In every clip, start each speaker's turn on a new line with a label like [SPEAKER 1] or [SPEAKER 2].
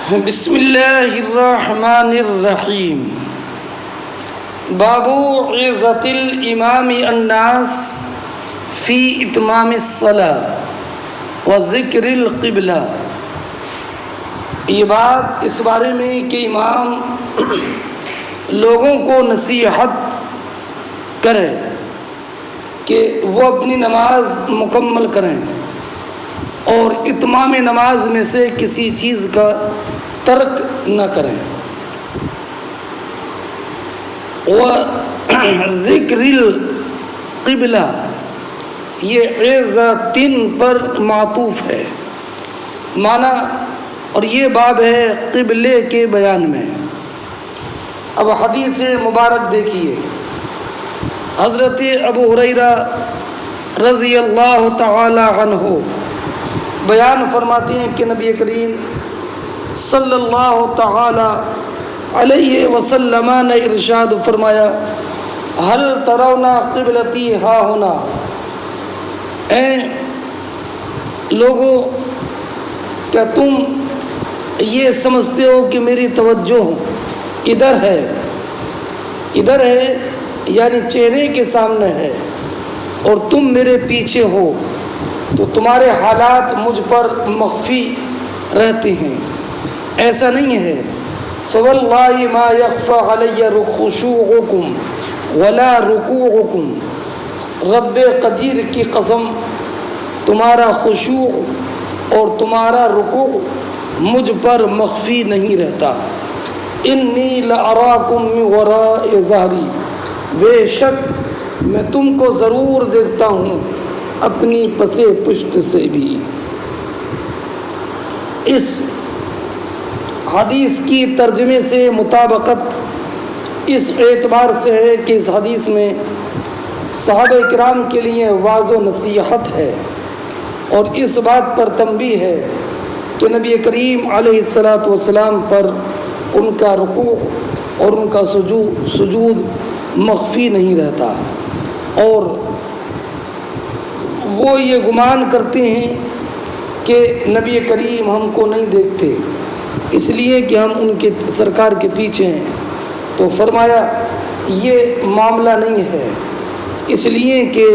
[SPEAKER 1] بسم اللہ الرحمن الرحیم۔ باب عظۃ الامام الناس فی اتمام الصلاۃ و ذکر القبلہ۔ یہ بات اس بارے میں کہ امام لوگوں کو نصیحت کرے کہ وہ اپنی نماز مکمل کریں اور اتمام نماز میں سے کسی چیز کا ترک نہ کریں، وذکر القبلہ یہ عظۃ پر معطوف ہے معنی، اور یہ باب ہے قبلے کے بیان میں۔ اب حدیث مبارک دیکھیے، حضرت ابو ہریرہ رضی اللہ تعالی عنہ بیان فرماتے ہیں کہ نبی کریم صلی اللہ تعالی علیہ وسلم نے ارشاد فرمایا، ہل ترون قبلتی ہا ہونا، اے لوگو کیا تم یہ سمجھتے ہو کہ میری توجہ ادھر ہے یعنی چہرے کے سامنے ہے اور تم میرے پیچھے ہو تو تمہارے حالات مجھ پر مخفی رہتے ہیں؟ ایسا نہیں ہے۔ فواللہ ما یخفی علی خشوعکم ولا رکوعکم، رب قدیر کی قسم تمہارا خشوع اور تمہارا رکوع مجھ پر مخفی نہیں رہتا۔ انی لاراکم من وراء ظہری، بے شک میں تم کو ضرور دیکھتا ہوں اپنی پس پشت سے بھی۔ اس حدیث کی ترجمے سے مطابقت اس اعتبار سے ہے کہ اس حدیث میں صحابہ کرام کے لیے واعظ و نصیحت ہے، اور اس بات پر تنبیہ ہے کہ نبی کریم علیہ الصلاۃ والسلام پر ان کا رکوع اور ان کا سجود مخفی نہیں رہتا، اور وہ یہ گمان کرتے ہیں کہ نبی کریم ہم کو نہیں دیکھتے اس لیے کہ ہم ان کے سرکار کے پیچھے ہیں۔ تو فرمایا یہ معاملہ نہیں ہے، اس لیے کہ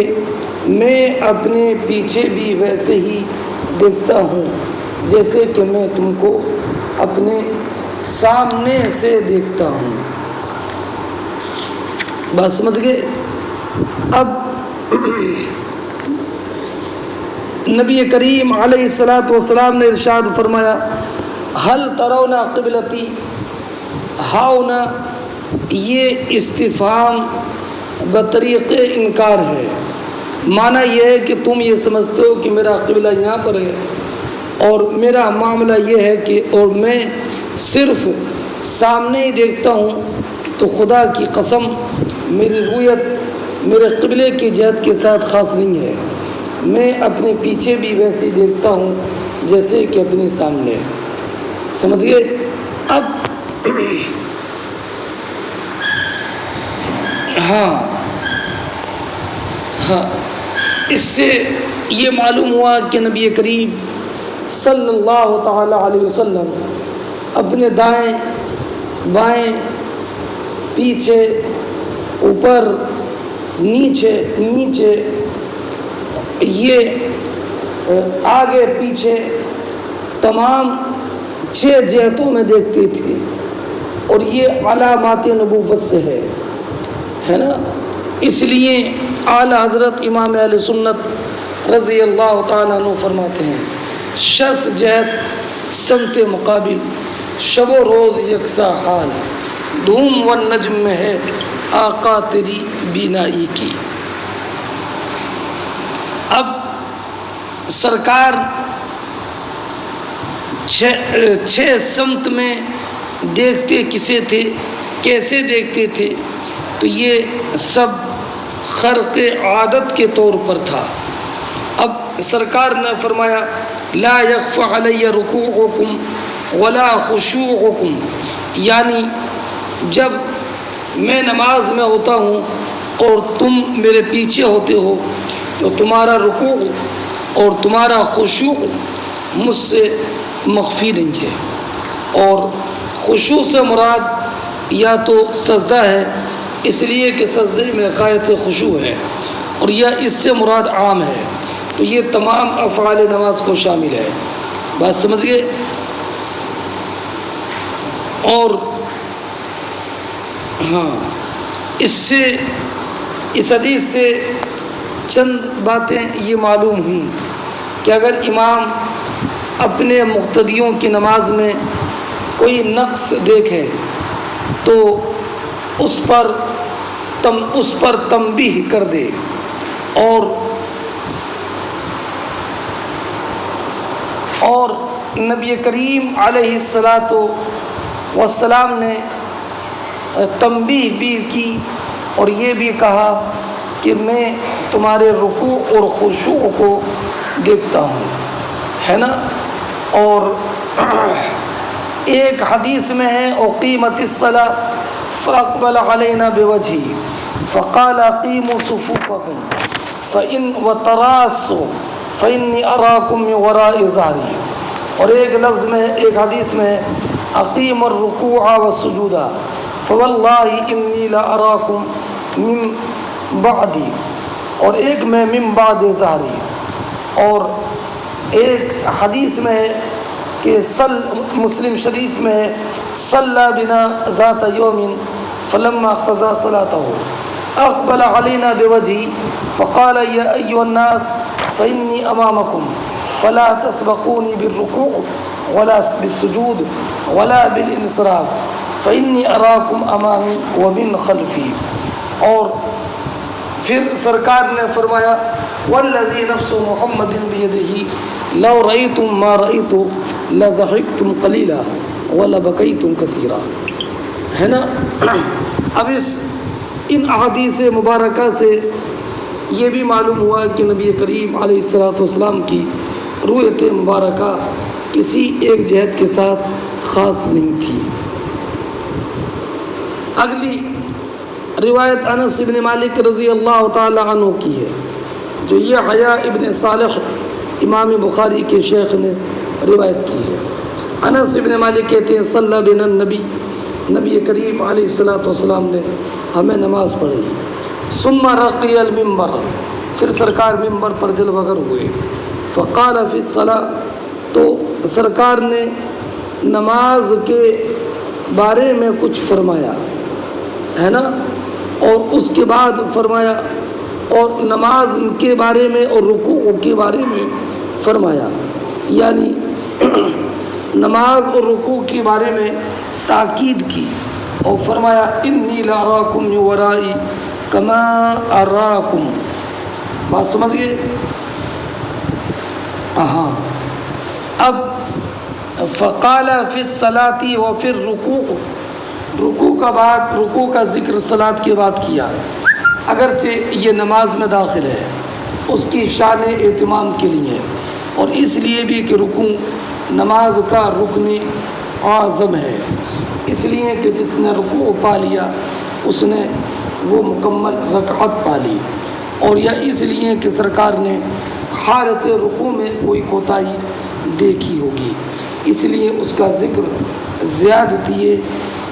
[SPEAKER 1] میں اپنے پیچھے بھی ویسے ہی دیکھتا ہوں جیسے کہ میں تم کو اپنے سامنے سے دیکھتا ہوں۔ بات سمجھ گئے؟ اب نبی کریم علیہ الصلاۃ والسلام نے ارشاد فرمایا، ہل ترون قبلتی ہاؤنا، یہ استفہام بطریق انکار ہے، معنی یہ ہے کہ تم یہ سمجھتے ہو کہ میرا قبلہ یہاں پر ہے اور میرا معاملہ یہ ہے کہ اور میں صرف سامنے ہی دیکھتا ہوں، تو خدا کی قسم میری رویت میرے قبلے کی جہت کے ساتھ خاص نہیں ہے، میں اپنے پیچھے بھی ویسے ہی دیکھتا ہوں جیسے کہ اپنے سامنے۔ سمجھ گئے؟ اب ہاں اس سے یہ معلوم ہوا کہ نبی کریم صلی اللہ تعالی علیہ وسلم اپنے دائیں بائیں پیچھے اوپر نیچے یہ آگے پیچھے تمام 6 جہتوں میں دیکھتے تھے، اور یہ علامات نبوت سے ہے نا۔ اس لیے اعلی حضرت امام اہل سنت رضی اللہ تعالیٰ عنہ فرماتے ہیں، 6 جہت سمت مقابل، شب و روز یکساں حال، دھوم و نجم میں ہے آقا تیری بینائی کی۔ اب سرکار 6 سمت میں دیکھتے کیسے دیکھتے تھے؟ تو یہ سب خرق عادت کے طور پر تھا۔ اب سرکار نے فرمایا، لا یخفی علی رکوعکم ولا خشوعکم، یعنی جب میں نماز میں ہوتا ہوں اور تم میرے پیچھے ہوتے ہو تو تمہارا رکوع اور تمہارا خشوع مجھ سے مخفی نہیں ہے۔ اور خشوع سے مراد یا تو سجدہ ہے، اس لیے کہ سجدے میں غایت خشوع ہے، اور یا اس سے مراد عام ہے، تو یہ تمام افعال نماز کو شامل ہے۔ بات سمجھ گئے؟ اور ہاں، اس حدیث سے چند باتیں یہ معلوم ہوئیں کہ اگر امام اپنے مقتدیوں کی نماز میں کوئی نقص دیکھے تو اس پر تنبیہ کر دے، اور نبی کریم علیہ الصلاۃ والسلام نے تنبیہ بھی کی اور یہ بھی کہا کہ میں تمہارے رکوع اور خشوع کو دیکھتا ہوں، ہے نا۔ اور ایک حدیث میں ہے اقیمت الصلاۃ فاقبل علینا بوجہی فقال اقیموا صفوفکم وتراصوا فانی اراکم من وراء ظہری، اور ایک حدیث میں اقیم الرکوع والسجود فواللہ انی لاراکم من بعدی، اور ایک میں من بعد ظہری، اور ایک حدیث میں ہے کہ مسلم شریف میں ہے صلی بنا ذات یوم فلما قضى صلاته اقبل علینا بوجہی فقال یا ایھا الناس فانی امامکم فلا تسبقونی بالرکوع ولا بالسجود ولا بالانصراف فانی اراکم امامی ومن خلفی۔ اور پھر سرکار نے فرمایا والذی نفس محمد بیدہ لو رأیتم ما رأیت لضحکتم قلیلا ولبکیتم کثیرا، ہے نا۔ اب ان احادیث مبارکہ سے یہ بھی معلوم ہوا کہ نبی کریم علیہ الصلاۃ والسلام کی رویت مبارکہ کسی ایک جہت کے ساتھ خاص نہیں تھی۔ اگلی روایت انس بن مالک رضی اللہ تعالی عنہ کی ہے، جو یہ حیا ابن صالح امام بخاری کے شیخ نے روایت کی ہے۔ انس بن مالک کہتے ہیں صلی بنا نبی کریم علیہ الصلاۃ والسلام نے ہمیں نماز پڑھی، ثم رقی المنبر، پھر سرکار ممبر پر جلوہ گر ہوئے، فقال فی الصلاۃ، تو سرکار نے نماز کے بارے میں کچھ فرمایا، ہے نا، اور اس کے بعد فرمایا، اور نماز کے بارے میں اور رکوع کے بارے میں فرمایا، یعنی نماز اور رکوع کے بارے میں تاکید کی، اور فرمایا انی لاراکم من ورائی کما اراکم۔ بات سمجھ گئے؟ ہاں۔ اب فقال فی الصلاۃ وفی الرکوع، رکوع کا ذکر صلاۃ کے بعد کیا، اگرچہ یہ نماز میں داخل ہے، اس کی شان اہتمام کے لیے، اور اس لیے بھی کہ رکوع نماز کا رکن اعظم ہے، اس لیے کہ جس نے رکوع پا لیا اس نے وہ مکمل رکعت پا لی، اور یا اس لیے کہ سرکار نے حالت رکوع میں کوئی کوتاہی دیکھی ہوگی، اس لیے اس کا ذکر زیادتی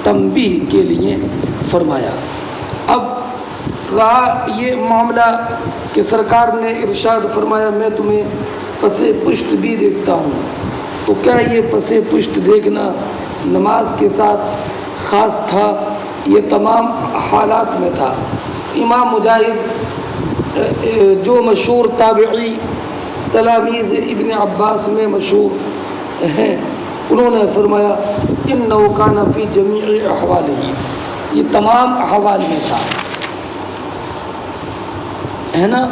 [SPEAKER 1] تنبیہ کے لیے فرمایا۔ اب رہا یہ معاملہ کہ سرکار نے ارشاد فرمایا میں تمہیں پس پشت بھی دیکھتا ہوں، تو کیا یہ پس پشت دیکھنا نماز کے ساتھ خاص تھا؟ یہ تمام حالات میں تھا۔ امام مجاہد جو مشہور تابعی تلاميذ ابن عباس میں مشہور ہیں، انہوں نے فرمایا انه كان في جميع احواله، یہ تمام احوال میں تھا، ہے نا۔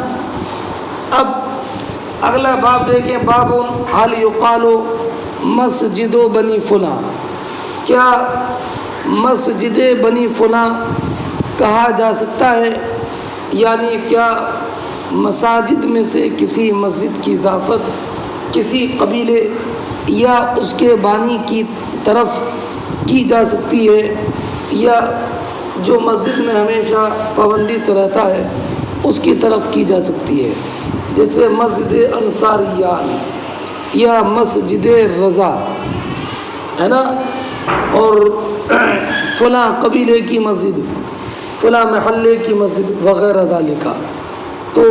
[SPEAKER 1] اب اگلا باب دیکھیں، باب هل يقال مسجد بنی فلاں، کیا مسجد بنی فلاں کہا جا سکتا ہے؟ یعنی کیا مساجد میں سے کسی مسجد کی اضافت کسی قبیلے یا اس کے بانی کی طرف کی جا سکتی ہے، یا جو مسجد میں ہمیشہ پابندی سے رہتا ہے اس کی طرف کی جا سکتی ہے، جیسے مسجد انصاریان یا مسجد رضا، ہے نا۔ اور فلاں قبیلے کی مسجد، فلاں محلے کی مسجد وغیرہ ذالک. تو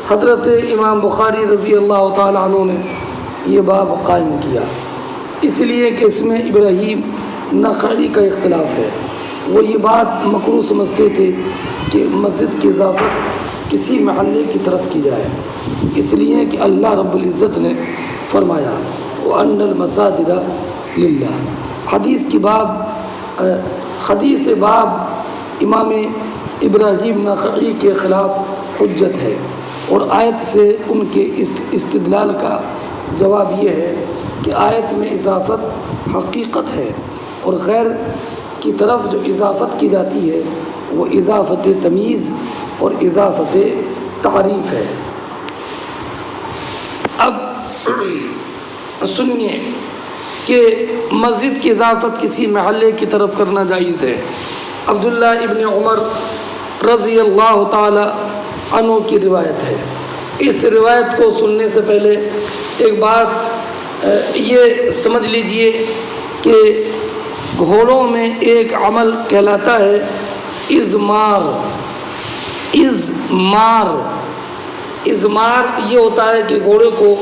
[SPEAKER 1] حضرت امام بخاری رضی اللہ تعالیٰ عنہ نے یہ باب قائم کیا، اس لیے کہ اس میں ابراہیم نخعی کا اختلاف ہے. وہ یہ بات مکروہ سمجھتے تھے کہ مسجد کی اضافت کسی محلے کی طرف کی جائے، اس لیے کہ اللہ رب العزت نے فرمایا وَأَنَّ الْمَسَاجِدَ لِلَّهِ. حدیث باب امام ابراہیم نخعی کے خلاف حجت ہے، اور آیت سے ان کے استدلال کا جواب یہ ہے کہ آیت میں اضافت حقیقت ہے، اور غیر کی طرف جو اضافت کی جاتی ہے وہ اضافت تمییز اور اضافت تعریف ہے. اب سنیے کہ مسجد کی اضافت کسی محلے کی طرف کرنا جائز ہے. عبداللہ ابن عمر رضی اللہ تعالی عنہ کی روایت ہے. اس روایت کو سننے سے پہلے ایک بات یہ سمجھ لیجئے کہ گھوڑوں میں ایک عمل کہلاتا ہے ازمار. ازمار یہ ہوتا ہے کہ گھوڑے کو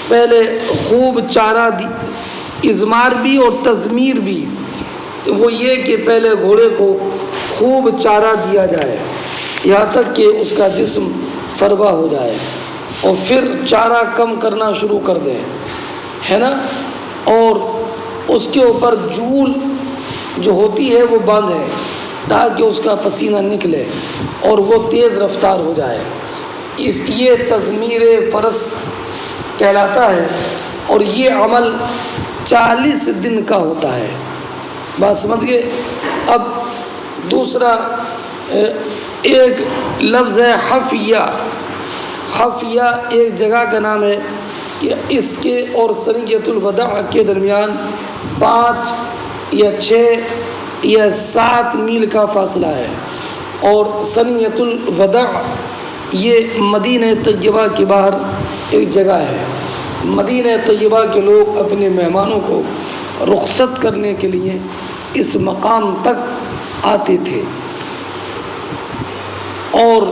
[SPEAKER 1] پہلے خوب چارہ ازمار بھی اور تزمیر بھی، وہ یہ کہ پہلے گھوڑے کو خوب چارہ دیا جائے یہاں تک کہ اس کا جسم فربہ ہو جائے، اور پھر چارہ کم کرنا شروع کر دیں، ہے نا، اور اس کے اوپر جول جو ہوتی ہے وہ باندھیں تاکہ اس کا پسینہ نکلے اور وہ تیز رفتار ہو جائے. یہ تزمیر فرس کہلاتا ہے، اور یہ عمل 40 دن کا ہوتا ہے. بات سمجھ گئے؟ اب دوسرا ایک لفظ ہے حفیہ. حفیہ ایک جگہ کا نام ہے کہ اس کے اور ثنیۃ الوداع کے درمیان 5 یا 6 یا 7 میل کا فاصلہ ہے، اور ثنیۃ الوداع یہ مدینہ طیبہ کے باہر ایک جگہ ہے. مدینہ طیبہ کے لوگ اپنے مہمانوں کو رخصت کرنے کے لیے اس مقام تک آتے تھے. اور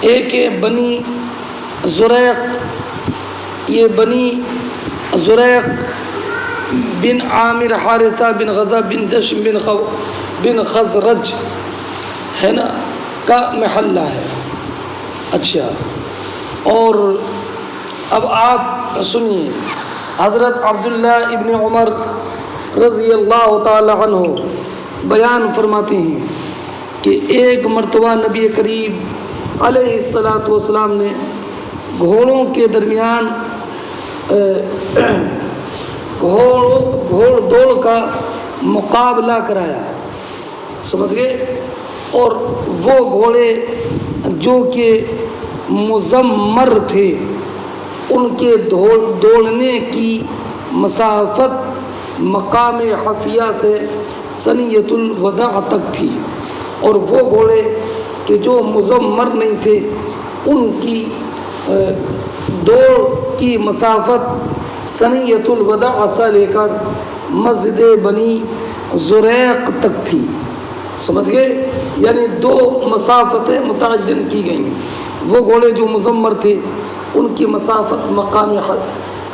[SPEAKER 1] ایک بنی زریق، یہ بنی زریق بن عامر حارثہ بن غزہ بن جشم بن خزرج ہے نا کا محلہ ہے. اچھا، اور اب آپ سنیے، حضرت عبداللہ ابن عمر رضی اللہ تعالی عنہ بیان فرماتے ہیں کہ ایک مرتبہ نبی کریم علیہ الصلاۃ والسلام نے گھوڑوں کے درمیان گھوڑ دوڑ کا مقابلہ کرایا، سمجھ گئے، اور وہ گھوڑے جو کہ مزمر تھے ان کے دوڑنے کی مسافت مقام حفیہ سے ثنیۃ الوداع تک تھی، اور وہ گھوڑے کہ جو مزمر نہیں تھے ان کی دوڑ کی مسافت ثنیۃ الوداع سے لے کر مسجد بنی زریق تک تھی. سمجھ گئے؟ یعنی 2 مسافتیں متعین کی گئیں. وہ گھوڑے جو مزمر تھے ان کی مسافت مقام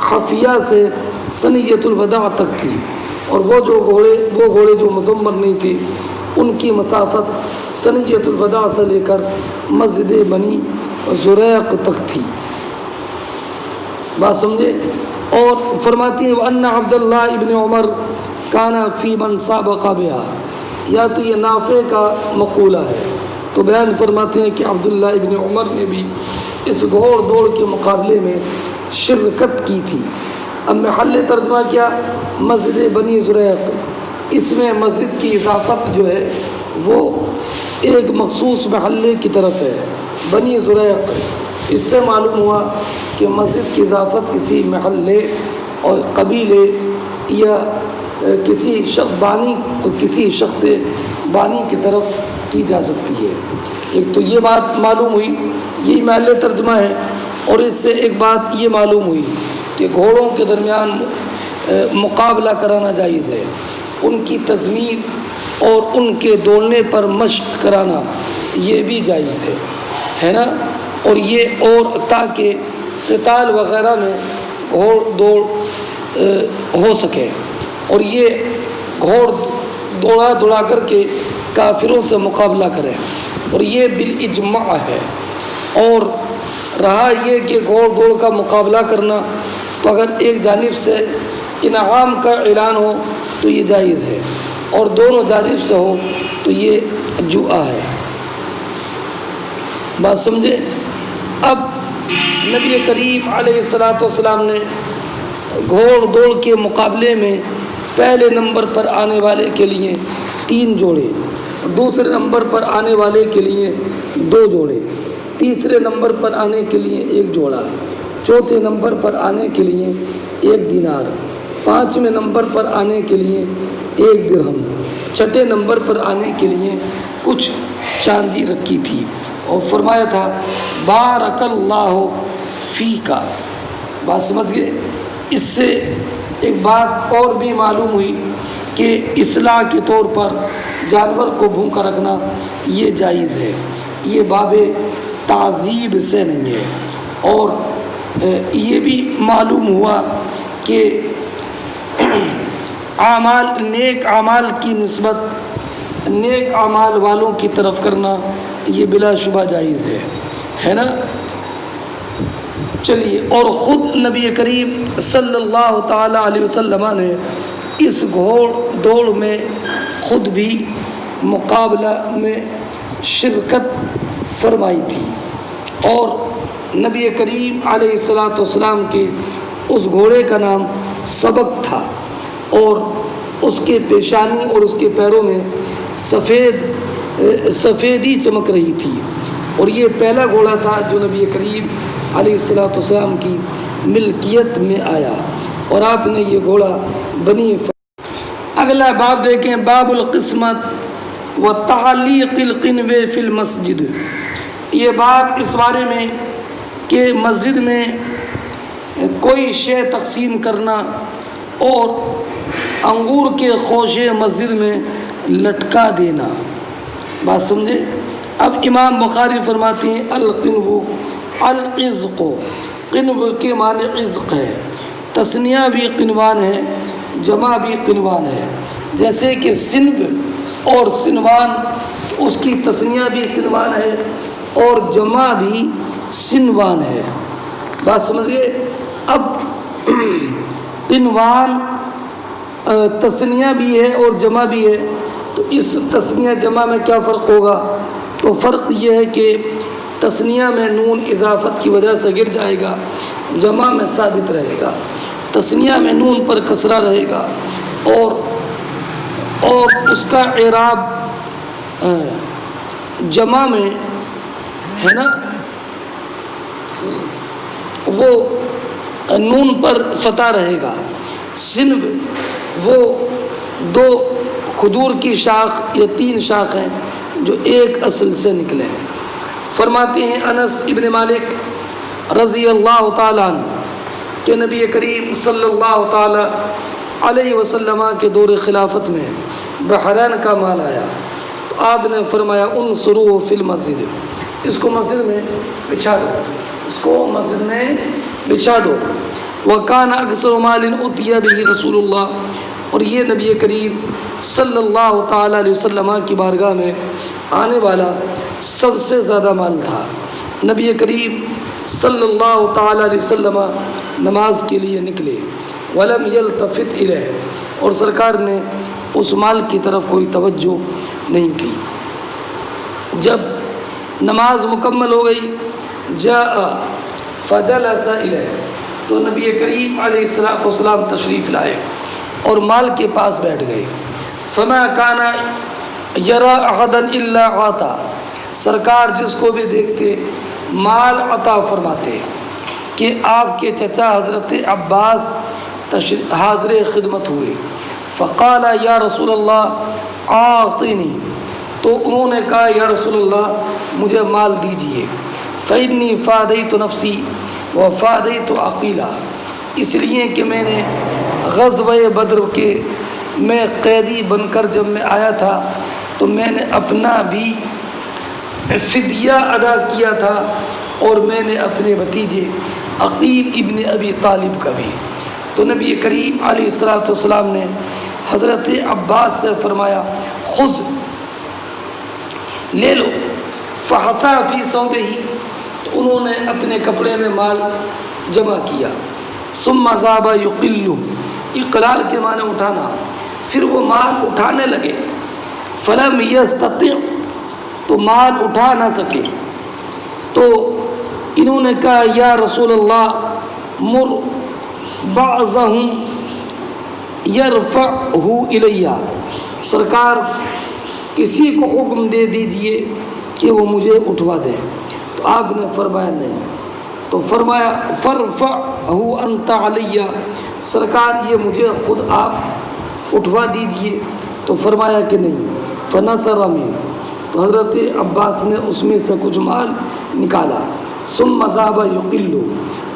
[SPEAKER 1] حفیہ سے ثنیۃ الوداع تک تھی، اور وہ گھوڑے جو مزمر نہیں تھے ان کی مسافت ثنیۃ الوداع سے لے کر مسجد بنی زریق تک تھی. بات سمجھے؟ اور فرماتی ہیں وَأَنَّ عَبْدَاللَّهِ ابن عمر كَانَ فِي مَنْ سَابَقَ بِهَا. یا تو یہ نافع کا مقولہ ہے، تو بیان فرماتے ہیں کہ عبداللہ ابن عمر نے بھی اس گھوڑ دوڑ کے مقابلے میں شرکت کی تھی. اب محل ترجمہ کیا؟ مسجد بنی زریق. اس میں مسجد کی اضافت جو ہے وہ ایک مخصوص محلے کی طرف ہے، بنی زریق. اس سے معلوم ہوا کہ مسجد کی اضافت کسی محلے اور قبیلے یا کسی شخص بانی کی طرف کی جا سکتی ہے. ایک تو یہ بات معلوم ہوئی، یہی محل ترجمہ ہے. اور اس سے ایک بات یہ معلوم ہوئی کہ گھوڑوں کے درمیان مقابلہ کرانا جائز ہے، ان کی تضمین اور ان کے دوڑنے پر مشق کرانا یہ بھی جائز ہے نا۔ اور یہ اور تاکہ قتال وغیرہ میں گھوڑ دوڑ ہو سکے، اور یہ گھوڑ دوڑا کر کے کافروں سے مقابلہ کریں، اور یہ بالاجماع ہے۔ اور رہا یہ کہ گھوڑ دوڑ کا مقابلہ کرنا، تو اگر ایک جانب سے انعام کا اعلان ہو تو یہ جائز ہے، اور دونوں جانب سے ہو تو یہ جوا ہے۔ بات سمجھے؟ اب نبی کریم علیہ الصلوۃ والسلام نے گھوڑ دوڑ کے مقابلے میں پہلے نمبر پر آنے والے کے لیے 3 جوڑے، دوسرے نمبر پر آنے والے کے لیے 2 جوڑے، تیسرے نمبر پر آنے کے لیے 1 جوڑا، چوتھے نمبر پر آنے کے لیے 1 دینار، 5ویں نمبر پر آنے کے لیے 1 درہم، چھٹے نمبر پر آنے کے لیے کچھ چاندی رکھی تھی، اور فرمایا تھا بارک اللہ فیک۔ بات سمجھ گئے؟ اس سے ایک بات اور بھی معلوم ہوئی کہ اصلاح کے طور پر جانور کو بھوکا رکھنا یہ جائز ہے، یہ باب تعذیب سے نہیں ہے۔ اور یہ بھی معلوم ہوا کہ نیک اعمال کی نسبت نیک اعمال والوں کی طرف کرنا یہ بلا شبہ جائز ہے نا۔ چلیے، اور خود نبی کریم صلی اللہ تعالی علیہ وسلم نے اس گھوڑ دوڑ میں خود بھی مقابلہ میں شرکت فرمائی تھی، اور نبی کریم علیہ الصلوۃ والسلام کے اس گھوڑے کا نام سبق تھا، اور اس کے پیشانی اور اس کے پیروں میں سفیدی چمک رہی تھی، اور یہ پہلا گھوڑا تھا جو نبی کریم علیہ الصلوۃ والسلام کی ملکیت میں آیا، اور آپ نے یہ گھوڑا بنی۔ اگلا باب دیکھیں، باب القسمت و تعلیق القنوہ فی المسجد۔ یہ باب اس بارے میں کہ مسجد میں کوئی شے تقسیم کرنا اور انگور کے خوشے مسجد میں لٹکا دینا۔ بات سمجھے؟ اب امام بخاری فرماتے ہیں القنو العزق، قنو کے معنی عزق ہے، تثنیہ بھی قنوان ہے، جمع بھی قنوان ہے۔ جیسے کہ سنو اور سنوان، اس کی تثنیہ بھی سنوان ہے اور جمع بھی سنوان ہے۔ بات سمجھئے؟ اب قنوان تثنیہ بھی ہے اور جمع بھی ہے، تو اس تثنیہ جمع میں کیا فرق ہوگا؟ تو فرق یہ ہے کہ تثنیہ میں نون اضافت کی وجہ سے گر جائے گا، جمع میں ثابت رہے گا۔ تثنیہ میں نون پر کسرہ رہے گا، اور اس کا اعراب جمع میں ہے نا، وہ نون پر فتح رہے گا۔ سنو وہ 2 کھجور کی شاخ یا 3 شاخیں جو ایک اصل سے نکلے۔ فرماتے ہیں انس ابن مالک رضی اللہ تعالیٰ عنہ کہ نبی کریم صلی اللہ تعالیٰ علیہ وسلم کے دور خلافت میں بحرین کا مال آیا، تو آپ نے فرمایا انصروہ فی المسجد، اس کو مسجد میں بچھا دو، اس کو مسجد میں بچھا دو۔ وَكَانَ أَكْثَرُ مَالٍ أُوتِيَ بِهِ رسول اللہ، اور یہ نبی کریم صلی اللہ تعالیٰ علیہ وسلم کی بارگاہ میں آنے والا سب سے زیادہ مال تھا۔ نبی کریم صلی اللہ تعالیٰ علیہ وسلم نماز کے لیے نکلے، وَلَمْ يَلْتَفِتْ إِلَيْهِ، اور سرکار نے اس مال کی طرف کوئی توجہ نہیں کی۔ جب نماز مکمل ہو گئی، جاء فجلس إِلَيْهِ، تو نبی کریم علیہ السلام تشریف لائے اور مال کے پاس بیٹھ گئے۔ فما کان یرا احدا الا عطا، سرکار جس کو بھی دیکھتے مال عطا فرماتے، کہ آپ کے چچا حضرت عباس حاضر خدمت ہوئے۔ فقال یا رسول اللہ اعطنی، تو انہوں نے کہا یا رسول اللہ مجھے مال دیجئے۔ فإنی فادیت نفسی وفادیت عقیلہ، اس لیے کہ میں نے غزوہ بدر کے میں قیدی بن کر جب میں آیا تھا تو میں نے اپنا بھی فدیہ ادا کیا تھا اور میں نے اپنے بھتیجے عقیل ابن ابی طالب کا بھی۔ تو نبی کریم علیہ الصلوۃ والسلام نے حضرت عباس سے فرمایا خذ، لے لو، فحصا فی ثوبہ، تو انہوں نے اپنے کپڑے میں مال جمع کیا، ثم ذهب یقل، اقلال کے معنی اٹھانا، پھر وہ مال اٹھانے لگے، فلم یستطع، تو مال اٹھا نہ سکے، تو انہوں نے کہا یا رسول اللہ مر بعضهم یرفعہ الیہ، سرکار کسی کو حکم دے دیجئے کہ وہ مجھے اٹھوا دے۔ تو آپ نے فرمایا نہیں، تو فرمایا فرفعہ انت علیہ، سرکار یہ مجھے خود آپ اٹھوا دیجئے، تو فرمایا کہ نہیں، فنثر منہ، تو حضرت عباس نے اس میں سے کچھ مال نکالا، ثم ذهب یقل،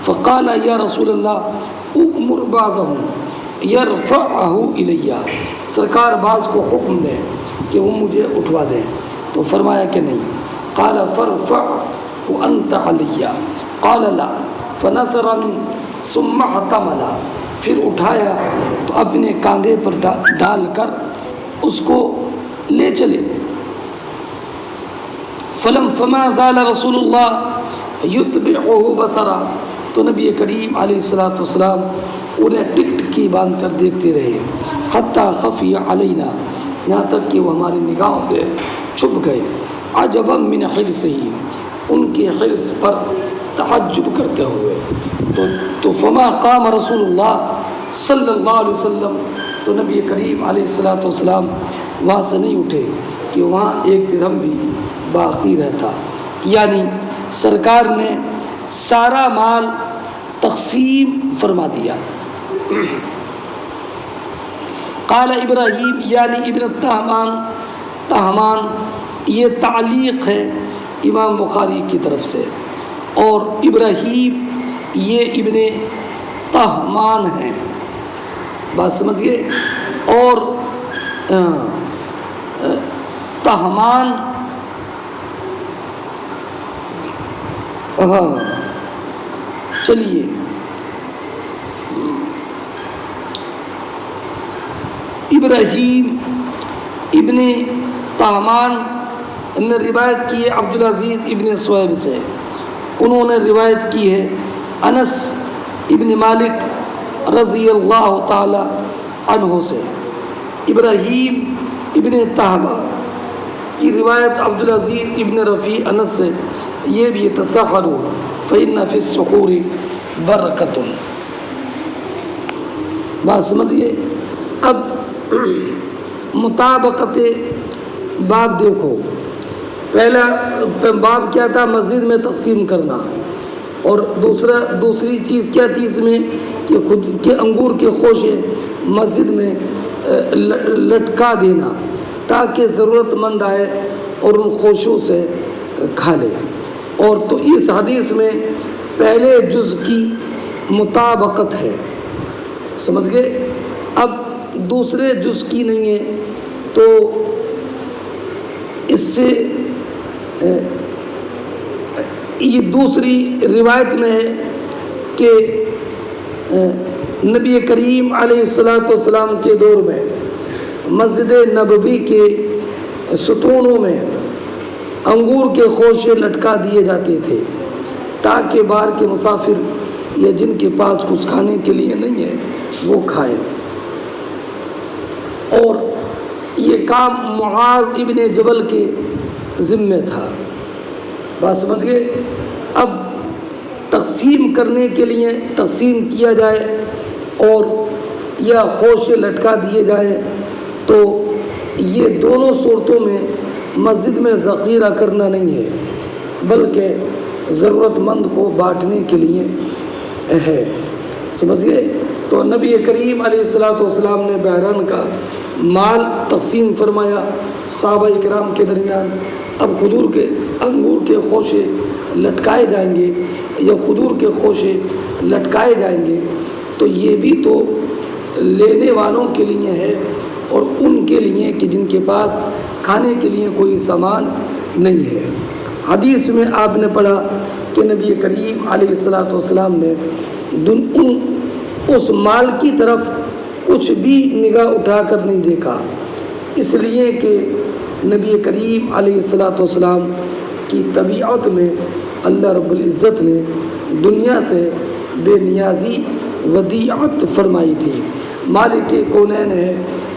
[SPEAKER 1] فقال یا رسول اللہ امر بعضهم یرفعہ الیہ، سرکار بعض کو حکم دیں کہ وہ مجھے اٹھوا دیں، تو فرمایا کہ نہیں، قال فرفعہ انت علیہ، قال لا، فنثر منہ ثم احتمل، پھر اٹھایا تو اپنے کاندھے پر ڈال کر اس کو لے چلے، فما زال رسول اللہ یتبعہ بصرا، تو نبی کریم علیہ الصلوۃ والسلام انہیں ٹک ٹکی باندھ کر دیکھتے رہے، حتیٰ خفی علینا، یہاں تک کہ وہ ہماری نگاہوں سے چھپ گئے، عجبا من حرصہ، ان کے حرص پر تعجب کرتے ہوئے، تو فما قام رسول اللہ صلی اللہ علیہ وسلم، تو نبی کریم علیہ الصلوۃ والسلام وہاں سے نہیں اٹھے کہ وہاں ایک درہم بھی باقی رہتا، یعنی سرکار نے سارا مال تقسیم فرما دیا۔ قال ابراہیم یعنی ابن تہمان، یہ تعلیق ہے امام بخاری کی طرف سے، اور ابراہیم یہ ابن تہمان ہیں، بات سمجھئے، اور تہمان چلیے ابراہیم ابن تہمان نے روایت کی ہے عبدالعزیز ابن صہیب سے، انہوں نے روایت کی ہے انس ابن مالک رضی اللہ تعالی عنہ سے۔ ابراہیم ابن تہمان کی روایت عبدالعزیز ابن رفیع انس سے، یہ بھی تسحروا فإن فی السحور برکۃ، بات سمجھئے۔ اب مطابقت باب دیکھو، پہلا باب کیا تھا؟ مسجد میں تقسیم کرنا، اور دوسری چیز کیا تھی اس میں کہ خود کے انگور کے خوشے مسجد میں لٹکا دینا تاکہ ضرورت مند آئے اور ان خوشوں سے کھا لے، اور تو اس حدیث میں پہلے جز کی مطابقت ہے، سمجھ گئے؟ اب دوسرے جز کی نہیں ہے، تو اس سے یہ دوسری روایت میں ہے کہ نبی کریم علیہ الصلوۃ والسلام کے دور میں مسجد نبوی کے ستونوں میں انگور کے خوشے لٹکا دیے جاتے تھے تاکہ باہر کے مسافر یا جن کے پاس کچھ کھانے کے لیے نہیں ہے وہ کھائیں، اور یہ کام معاذ ابن جبل کے ذمہ تھا، بات سمجھ گئے؟ اب تقسیم کرنے کے لیے تقسیم کیا جائے اور یا خوشے لٹکا دیے جائے، تو یہ دونوں صورتوں میں مسجد میں ذخیرہ کرنا نہیں ہے بلکہ ضرورت مند کو بانٹنے کے لیے ہے، سمجھ گئے؟ تو نبی کریم علیہ الصلوۃ والسلام نے بحران کا مال تقسیم فرمایا صحابہ کرام کے درمیان۔ اب کھجور کے انگور کے خوشے لٹکائے جائیں گے یا کھجور کے خوشے لٹکائے جائیں گے، تو یہ بھی تو لینے والوں کے لیے ہے اور ان کے لیے کہ جن کے پاس کھانے کے لیے کوئی سامان نہیں ہے۔ حدیث میں آپ نے پڑھا کہ نبی کریم علیہ الصلاۃ والسلام نے اس مال کی طرف کچھ بھی نگاہ اٹھا کر نہیں دیکھا، اس لیے کہ نبی کریم علیہ الصلاۃ والسلام کی طبیعت میں اللہ رب العزت نے دنیا سے بے نیازی ودیعت فرمائی تھی۔ مالک کونین ہے،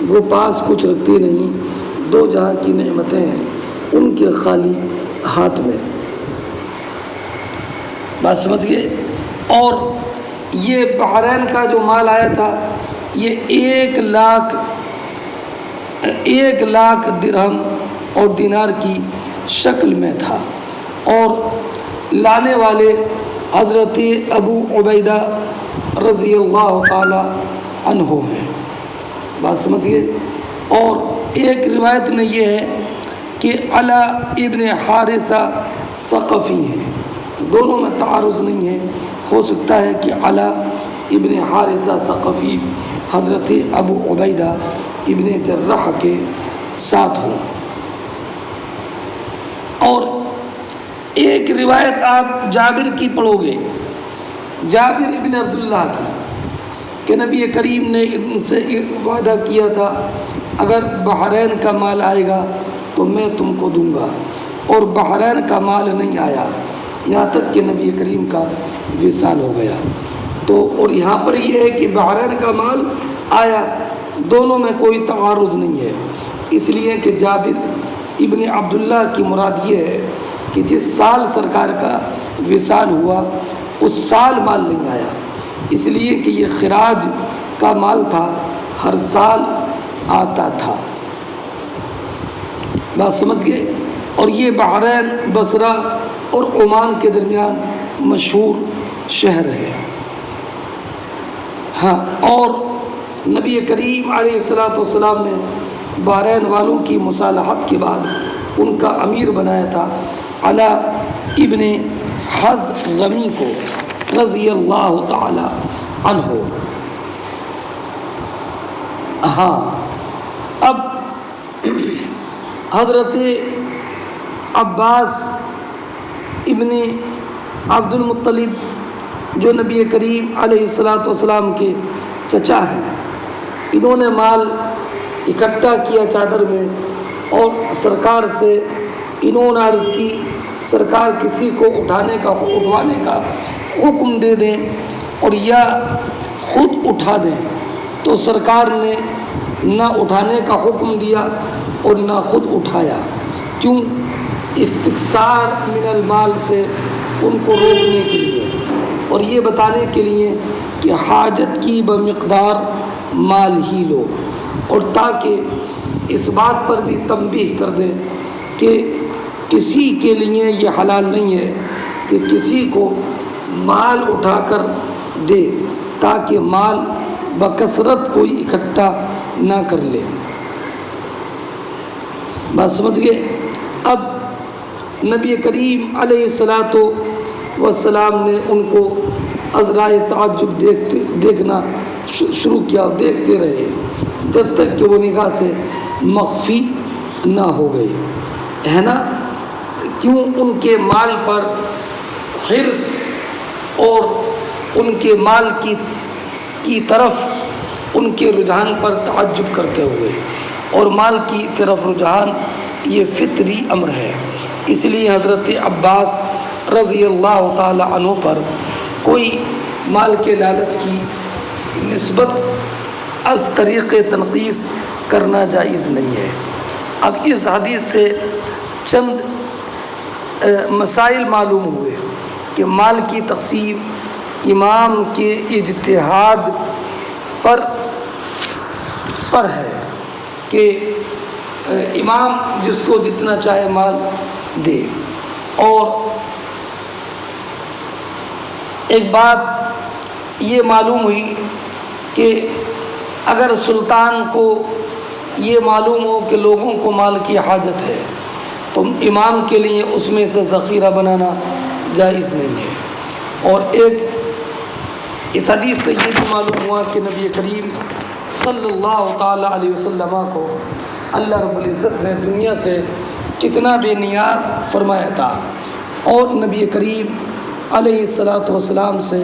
[SPEAKER 1] وہ پاس کچھ رکھتے نہیں، دو جہاں کی نعمتیں ہیں ان کے خالی ہاتھ میں۔ بات سمجھ گئے؟ اور یہ بحرین کا جو مال آیا تھا یہ 1,00,000 درہم اور دینار کی شکل میں تھا، اور لانے والے حضرت ابو عبیدہ رضی اللہ تعالی عنہ ہیں۔ بات سمجھیے۔ اور ایک روایت میں یہ ہے کہ علا ابن حارثہ ثقفی ہیں، دونوں میں تعارض نہیں ہے، ہو سکتا ہے کہ علا ابن حارثہ ثقفی حضرت ابو عبیدہ ابن جرح کے ساتھ ہوں۔ اور ایک روایت آپ جابر کی پڑھو گے، جابر ابن عبداللہ کی، کہ نبی کریم نے ان سے وعدہ کیا تھا اگر بحرین کا مال آئے گا تو میں تم کو دوں گا، اور بحرین کا مال نہیں آیا یہاں تک کہ نبی کریم کا وصال ہو گیا۔ تو اور یہاں پر یہ ہے کہ بحرین کا مال آیا، دونوں میں کوئی تعارض نہیں ہے، اس لیے کہ جابر ابن عبداللہ کی مراد یہ ہے کہ جس سال سرکار کا وصال ہوا اس سال مال نہیں آیا، اس لیے کہ یہ خراج کا مال تھا، ہر سال آتا تھا۔ بات سمجھ گئے؟ اور یہ بحرین بصرہ اور عمان کے درمیان مشہور شہر ہے۔ ہاں، اور نبی کریم علیہ الصلاۃ والسلام نے بحرین والوں کی مصالحت کے بعد ان کا امیر بنایا تھا علا ابن حضرمی کو رضی اللہ تعالی عنہ۔ ہاں، اب حضرت عباس ابن عبد المطلب جو نبی کریم علیہ الصلاۃ والسلام کے چچا ہیں، انہوں نے مال اکٹھا کیا چادر میں، اور سرکار سے انہوں نے عرض کی سرکار کسی کو اٹھوانے کا حکم دے دیں اور یا خود اٹھا دیں، تو سرکار نے نہ اٹھانے کا حکم دیا اور نہ خود اٹھایا، کیوں؟ استکثار من المال سے ان کو روکنے کے لیے اور یہ بتانے کے لیے کہ حاجت کی بمقدار مال ہی لو، اور تاکہ اس بات پر بھی تنبیہ کر دیں کہ کسی کے لیے یہ حلال نہیں ہے کہ کسی کو مال اٹھا کر دے تاکہ مال بکثرت کوئی اکٹھا نہ کر لے۔ بات سمجھ گئے؟ اب نبی کریم علیہ الصلاۃ والسلام نے ان کو عذرائے تعجب دیکھنا شروع کیا، دیکھتے رہے جب تک کہ وہ نگاہ سے مخفی نہ ہو گئے، ہے نا؟ کیوں؟ ان کے مال پر حرص اور ان کے مال کی طرف ان کے رجحان پر تعجب کرتے ہوئے، اور مال کی طرف رجحان یہ فطری امر ہے، اس لیے حضرت عباس رضی اللہ تعالی عنہ پر کوئی مال کے لالچ کی نسبت از طریق تنقیص کرنا جائز نہیں ہے۔ اب اس حدیث سے چند مسائل معلوم ہوئے کہ مال کی تقسیم امام کے اجتہاد پر ہے کہ امام جس کو جتنا چاہے مال دے، اور ایک بات یہ معلوم ہوئی کہ اگر سلطان کو یہ معلوم ہو کہ لوگوں کو مال کی حاجت ہے تو امام کے لیے اس میں سے ذخیرہ بنانا جائز نہیں ہے، اور اس حدیث سے یہ بھی معلوم ہوا کہ نبی کریم صلی اللہ تعالیٰ علیہ وسلم کو اللہ رب العزت نے دنیا سے کتنا بے نیاز فرمایا تھا، اور نبی کریم علیہ السلام سے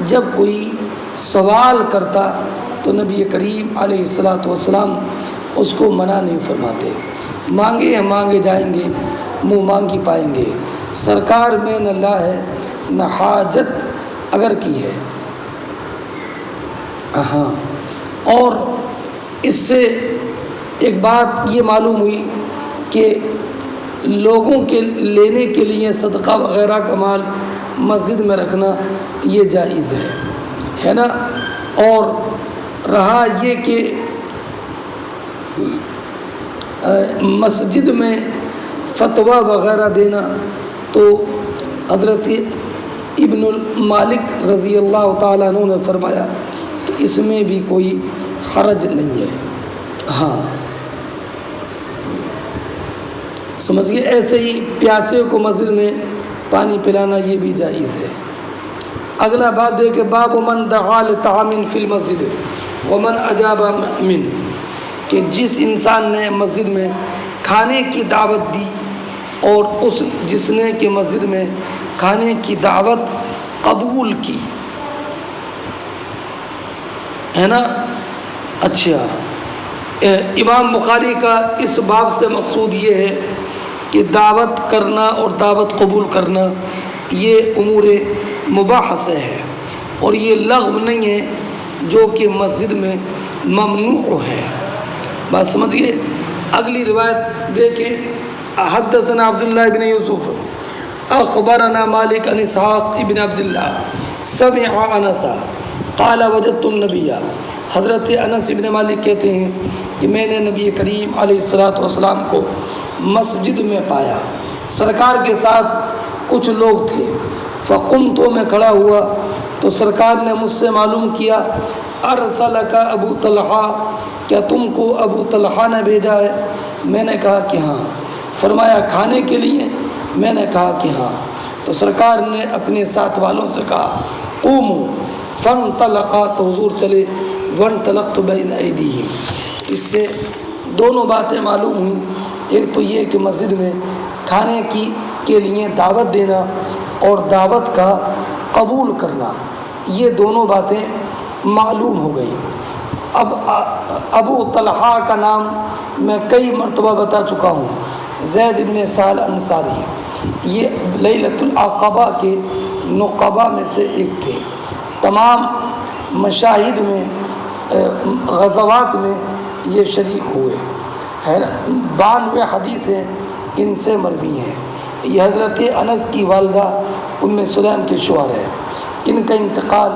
[SPEAKER 1] جب کوئی سوال کرتا تو نبی کریم علیہ السلام اس کو منع نہیں فرماتے۔ مانگے مانگے جائیں گے، منہ مانگی پائیں گے۔ سرکار میں نہ لا ہے نہ حاجت اگر کی ہے۔ ہاں، اور اس سے ایک بات یہ معلوم ہوئی کہ لوگوں کے لینے کے لیے صدقہ وغیرہ کا مال مسجد میں رکھنا یہ جائز ہے نا۔ اور رہا یہ کہ مسجد میں فتویٰ وغیرہ دینا، تو حضرت ابن المالک رضی اللہ تعالیٰ عنہ نے فرمایا کہ اس میں بھی کوئی حرج نہیں ہے۔ ہاں، سمجھیے، ایسے ہی پیاسے کو مسجد میں پانی پلانا یہ بھی جائز ہے۔ اگلا بات دیکھیں، باب من دعا لطعام فی المسجد ومن اجاب من، کہ جس انسان نے مسجد میں کھانے کی دعوت دی اور جس نے کہ مسجد میں کھانے کی دعوت قبول کی، ہے نا۔ اچھا، امام بخاری کا اس باب سے مقصود یہ ہے کہ دعوت کرنا اور دعوت قبول کرنا یہ امور مباح سے ہے، اور یہ لغو نہیں ہے جو کہ مسجد میں ممنوع ہے۔ بات سمجھیے۔ اگلی روایت دیکھیں، حدثنا عبداللہ بن یوسف اخبرنا مالک عن اسحاق ابن عبداللہ سمع انسا قال وجدت النبی، حضرت انس ابن مالک کہتے ہیں کہ میں نے نبی کریم علیہ السلام کو مسجد میں پایا، سرکار کے ساتھ کچھ لوگ تھے، فقمت، میں کھڑا ہوا تو سرکار نے مجھ سے معلوم کیا، ارسلک ابو طلحہ، کیا تم کو ابو طلحہ نے بھیجا ہے؟ میں نے کہا کہ ہاں۔ فرمایا کھانے کے لیے؟ میں نے کہا کہ ہاں۔ تو سرکار نے اپنے ساتھ والوں سے کہا قوموا، فانطلقا، تو حضور چلے، وانطلقت بین ایدیہم۔ اس سے دونوں باتیں معلوم ہوئیں، ایک تو یہ کہ مسجد میں کھانے کے لیے دعوت دینا اور دعوت کا قبول کرنا، یہ دونوں باتیں معلوم ہو گئیں۔ اب ابو طلحہ کا نام میں کئی مرتبہ بتا چکا ہوں، زید بن سہل انصاری، یہ لیلۃ العقبہ کے نقباء میں سے ایک تھے، تمام مشاہد میں غزوات میں یہ شریک ہوئے، 92 حدیثیں ان سے مروی ہیں۔ یہ حضرت انس کی والدہ ام سلیم کے شوہر ہے۔ ان کا انتقال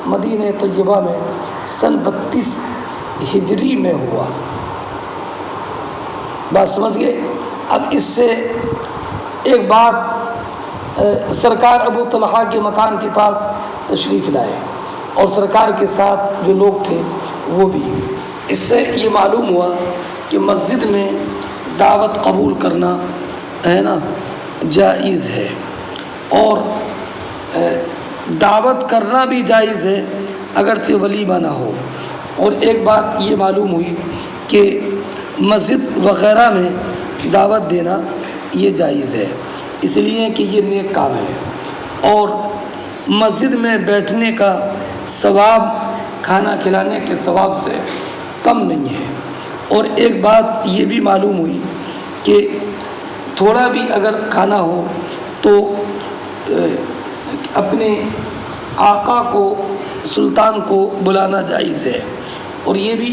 [SPEAKER 1] مدینہ طیبہ میں سن 32 ہجری میں ہوا۔ بات سمجھ گئے۔ اب اس سے ایک بات، سرکار ابو طلحہ کے مکان کے پاس تشریف لائے اور سرکار کے ساتھ جو لوگ تھے وہ بھی۔ اس سے یہ معلوم ہوا کہ مسجد میں دعوت قبول کرنا ہے نا جائز ہے، اور دعوت کرنا بھی جائز ہے اگرچہ ولیمہ نہ ہو۔ اور ایک بات یہ معلوم ہوئی کہ مسجد وغیرہ میں دعوت دینا یہ جائز ہے، اس لیے کہ یہ نیک کام ہے، اور مسجد میں بیٹھنے کا ثواب کھانا کھلانے کے ثواب سے کم نہیں ہے۔ اور ایک بات یہ بھی معلوم ہوئی کہ تھوڑا بھی اگر کھانا ہو تو اپنے آقا کو، سلطان کو بلانا جائز ہے۔ اور یہ بھی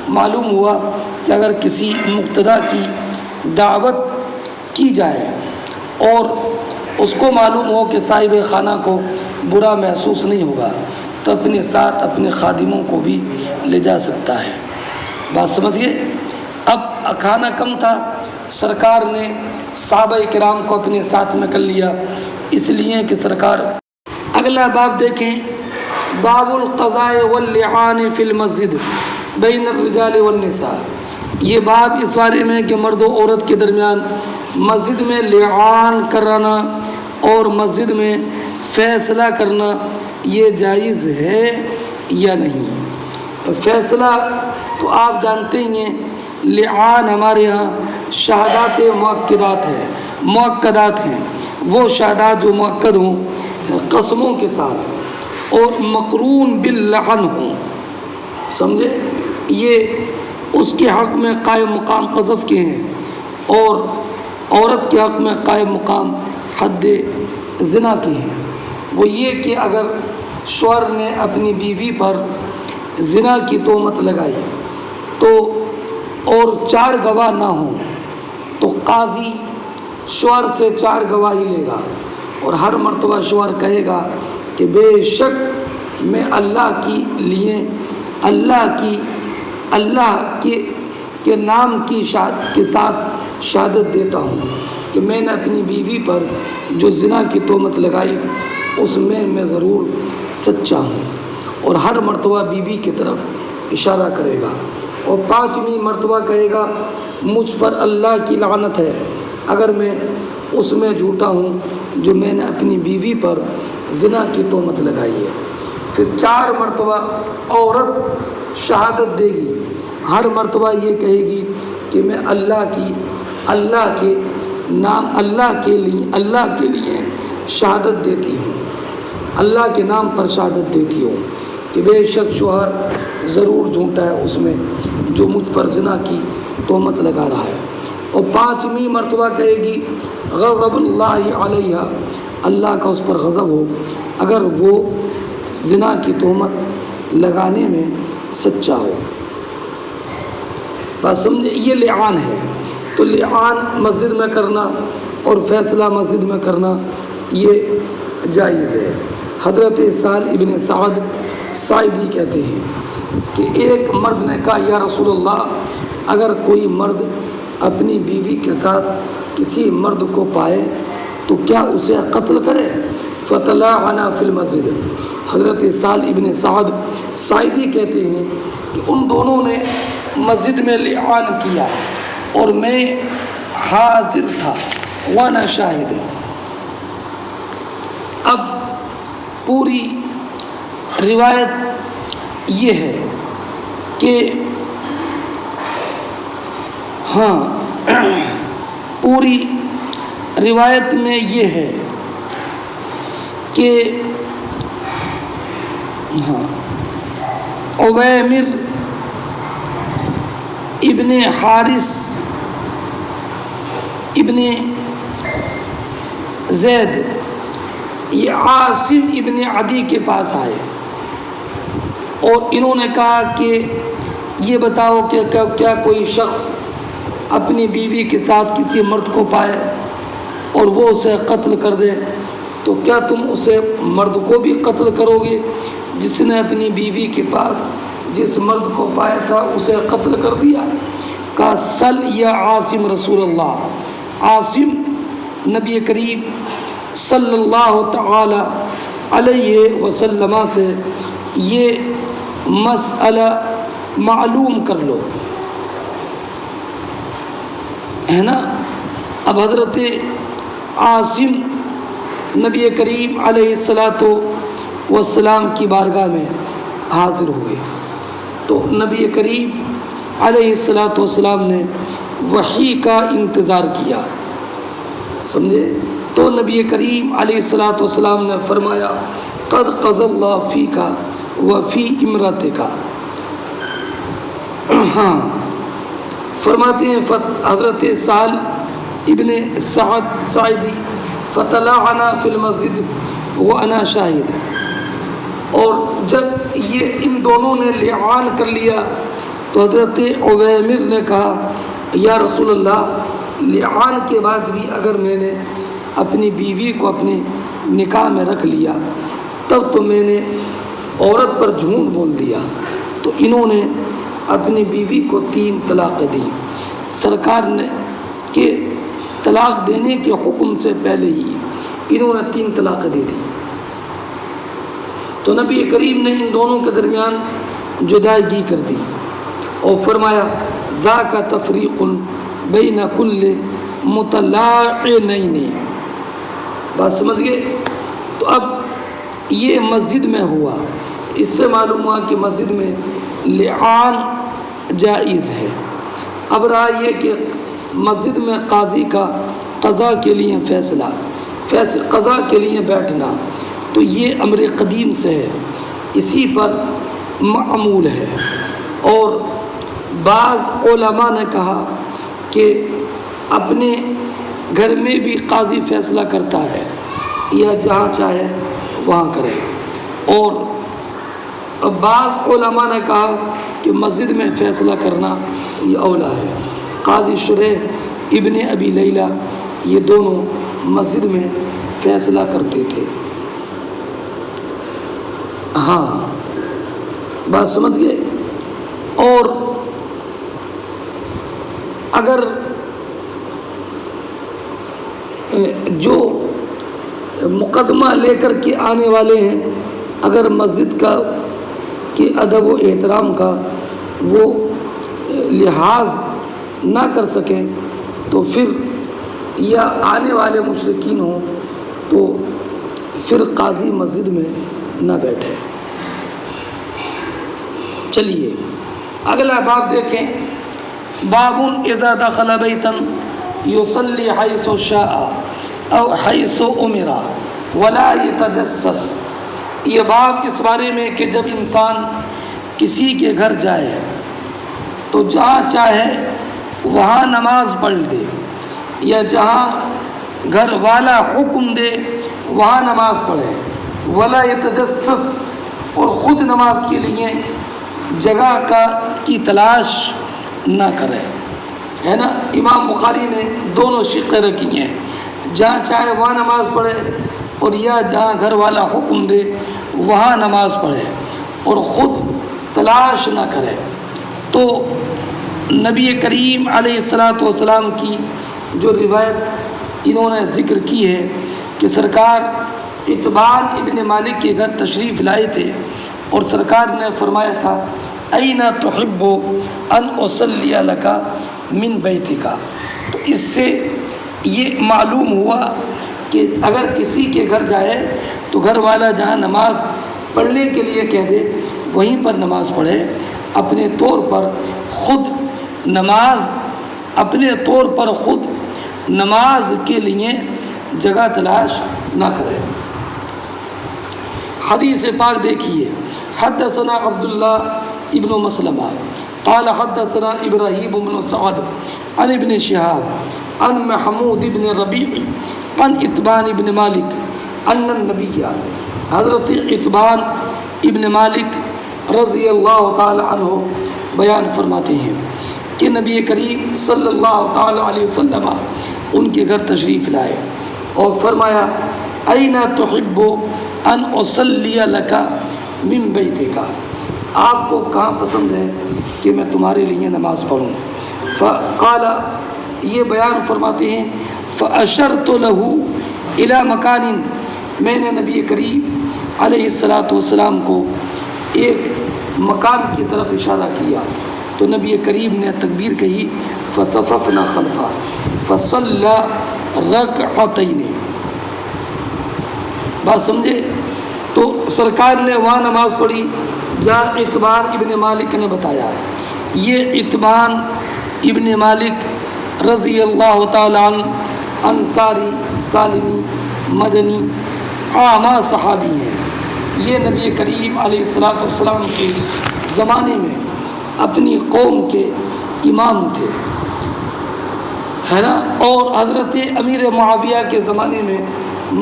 [SPEAKER 1] معلوم ہوا کہ اگر کسی مقتدی کی دعوت کی جائے اور اس کو معلوم ہو کہ صاحب خانہ کو برا محسوس نہیں ہوگا تو اپنے ساتھ اپنے خادموں کو بھی لے جا سکتا ہے۔ بات سمجھیے۔ اب کھانا کم تھا، سرکار نے صحابہ کرام کو اپنے ساتھ میں کر لیا، اس لیے کہ سرکار۔ اگلا باب دیکھیں، باب القضاء واللعان فی المسجد بین الرجال والنساء۔ یہ باب اس بارے میں کہ مرد و عورت کے درمیان مسجد میں لعان کرانا اور مسجد میں فیصلہ کرنا یہ جائز ہے یا نہیں؟ فیصلہ تو آپ جانتے ہی ہیں، لعان ہمارے ہاں شہادات مؤکدات ہیں، وہ شہادات جو مؤکد ہوں قسموں کے ساتھ اور مقرون باللعن ہوں، سمجھے؟ یہ اس کے حق میں قائم مقام قذف کے ہیں، اور عورت کے حق میں قائم مقام حد زنا کے ہیں۔ وہ یہ کہ اگر شوہر نے اپنی بیوی پر زنا کی تہمت لگائی تو اور 4 گواہ نہ ہوں تو قاضی شوہر سے 4 گواہی لے گا، اور ہر مرتبہ شوہر کہے گا کہ بے شک میں اللہ کے نام کے ساتھ شہادت دیتا ہوں کہ میں نے اپنی بیوی پر جو زنا کی تہمت لگائی اس میں ضرور سچا ہوں، اور ہر مرتبہ بیوی کی طرف اشارہ کرے گا، اور 5ویں مرتبہ کہے گا مجھ پر اللہ کی لعنت ہے اگر میں اس میں جھوٹا ہوں جو میں نے اپنی بیوی پر زنا کی تہمت لگائی ہے۔ پھر 4 مرتبہ عورت شہادت دے گی، ہر مرتبہ یہ کہے گی کہ میں اللہ کے لیے شہادت دیتی ہوں، اللہ کے نام پر شہادت دیتی ہوں کہ بے شک شوہر ضرور جھوٹا ہے اس میں جو مجھ پر زنا کی تہمت لگا رہا ہے۔ اور 5ویں مرتبہ کہے گی غضب اللہ علیہ، اللہ کا اس پر غضب ہو اگر وہ زنا کی تہمت لگانے میں سچا ہو۔ بس سمجھے، یہ لعان ہے۔ تو لعان مسجد میں کرنا اور فیصلہ مسجد میں کرنا یہ جائز ہے۔ حضرت سہل ابن سعد ساعدی کہتے ہیں کہ ایک مرد نے کہا یا رسول اللہ، اگر کوئی مرد اپنی بیوی کے ساتھ کسی مرد کو پائے تو کیا اسے قتل کرے؟ فطلعنا فی المسجد۔ حضرت سہل ابن سعد ساعدی کہتے ہیں کہ ان دونوں نے مسجد میں لعان کیا اور میں حاضر تھا وانا شاہد۔ اب پوری روایت یہ ہے کہ پوری روایت میں یہ ہے کہ عویمر ابن حارث ابن زید یہ عاصم ابن عدی کے پاس آئے اور انہوں نے کہا کہ یہ بتاؤ کہ کیا کوئی شخص اپنی بیوی کے ساتھ کسی مرد کو پائے اور وہ اسے قتل کر دے تو کیا تم اسے مرد کو بھی قتل کرو گے جس نے اپنی بیوی کے پاس جس مرد کو پایا تھا اسے قتل کر دیا؟ کہا سل یا عاصم رسول اللہ، عاصم نبی کریم صلی اللہ تعالی علیہ وسلم سے یہ مسئلہ معلوم کر لو، ہے نا۔ اب حضرت عاصم نبی کریم علیہ السلام کی بارگاہ میں حاضر ہوئے تو نبی کریم علیہ السلام نے وحی کا انتظار کیا، سمجھے؟ تو نبی کریم علیہ السلام نے فرمایا قد قضى اللہ فیک وفی امرتک۔ فرماتے ہیں حضرت سہل ابن سعد ساعدی فطلعنا فی المسجد وانا شاہد، اور جب یہ ان دونوں نے لعان کر لیا تو حضرت عویمر نے کہا یا رسول اللہ، لعان کے بعد بھی اگر میں نے اپنی بیوی کو اپنے نکاح میں رکھ لیا تب تو میں نے عورت پر جھوٹ بول دیا۔ تو انہوں نے اپنی بیوی کو 3 طلاقیں دی، سرکار نے کہ طلاق دینے کے حکم سے پہلے ہی انہوں نے 3 طلاقیں دے دی۔ تو نبی کریم نے ان دونوں کے درمیان جدائیگی کر دی اور فرمایا ذاک تفریق بین کل مطلعنین۔ بات سمجھ گئے؟ تو اب یہ مسجد میں ہوا، اس سے معلوم ہوا کہ مسجد میں لعان جائز ہے۔ اب رہا یہ کہ مسجد میں قاضی کا قضا کے لیے قضا کے لیے بیٹھنا، تو یہ امر قدیم سے ہے، اسی پر معمول ہے۔ اور بعض علماء نے کہا کہ اپنے گھر میں بھی قاضی فیصلہ کرتا ہے یا جہاں چاہے وہاں کرے، اور بعض علماء نے کہا کہ مسجد میں فیصلہ کرنا یہ اولا ہے۔ قاضی شریح ابن ابی لیلہ یہ دونوں مسجد میں فیصلہ کرتے تھے۔ ہاں بات سمجھ گئے۔ اور اگر جو مقدمہ لے کر کے آنے والے ہیں، اگر مسجد کا کے ادب و احترام کا وہ لحاظ نہ کر سکیں تو پھر یا آنے والے مشرکین ہوں تو پھر قاضی مسجد میں نہ بیٹھے۔ چلیے اگلا باب دیکھیں۔ باب اذا دخل بیتا یصلی حیث شاء او حیث امر ولا یتجسس۔ یہ باب اس بارے میں کہ جب انسان کسی کے گھر جائے تو جہاں چاہے وہاں نماز پڑھ دے، یا جہاں گھر والا حکم دے وہاں نماز پڑھے، ولا یتجسس، اور خود نماز کے لیے جگہ کی تلاش نہ کرے، ہے نا۔ امام بخاری نے دونوں شقیں رکھی ہیں، جہاں چاہے وہاں نماز پڑھے، اور یا جہاں گھر والا حکم دے وہاں نماز پڑھے اور خود تلاش نہ کرے۔ تو نبی کریم علیہ الصلاۃ کی جو روایت انہوں نے ذکر کی ہے کہ سرکار اتبان ابن مالک کے گھر تشریف لائے تھے، اور سرکار نے فرمایا تھا این تحب ان اصلی لک من بیتک۔ تو اس سے یہ معلوم ہوا کہ اگر کسی کے گھر جائے تو گھر والا جہاں نماز پڑھنے کے لیے کہہ دے وہیں پر نماز پڑھے، اپنے طور پر خود نماز کے لیے جگہ تلاش نہ کرے۔ حدیث پاک دیکھیے۔ حدثنا عبداللہ ابن مسلمہ قال حدثنا ابراہیم بن سعد عن ابن شہاب عن محمود بن ربیع عن اتبان ابن مالک ان النبی، حضرت اتبان ابن مالک رضی اللہ تعالی عنہ بیان فرماتے ہیں کہ نبی کریم صلی اللہ تعالی علیہ وسلم ان کے گھر تشریف لائے اور فرمایا این تحب ان اصلی لک من بیتک، آپ کو کہاں پسند ہے کہ میں تمہارے لیے نماز پڑھوں؟ فقال، یہ بیان فرماتے ہیں فاشرت له الی مکان، میں نے نبی کریم علیہ السلام کو ایک مکان کی طرف اشارہ کیا، تو نبی کریم نے تکبیر کہی، فصففنا خلفہ فصلی رکعتین۔ بات سمجھے؟ تو سرکار نے وہاں نماز پڑھی جہاں اتبان ابن مالک نے بتایا۔ یہ اتبان ابن مالک رضی اللہ تعالیٰ عنہ انصاری سالمی مدنی عامہ صحابی ہیں۔ یہ نبی کریم علیہ السلام کے زمانے میں اپنی قوم کے امام تھے، ہے نا، اور حضرت امیر معاویہ کے زمانے میں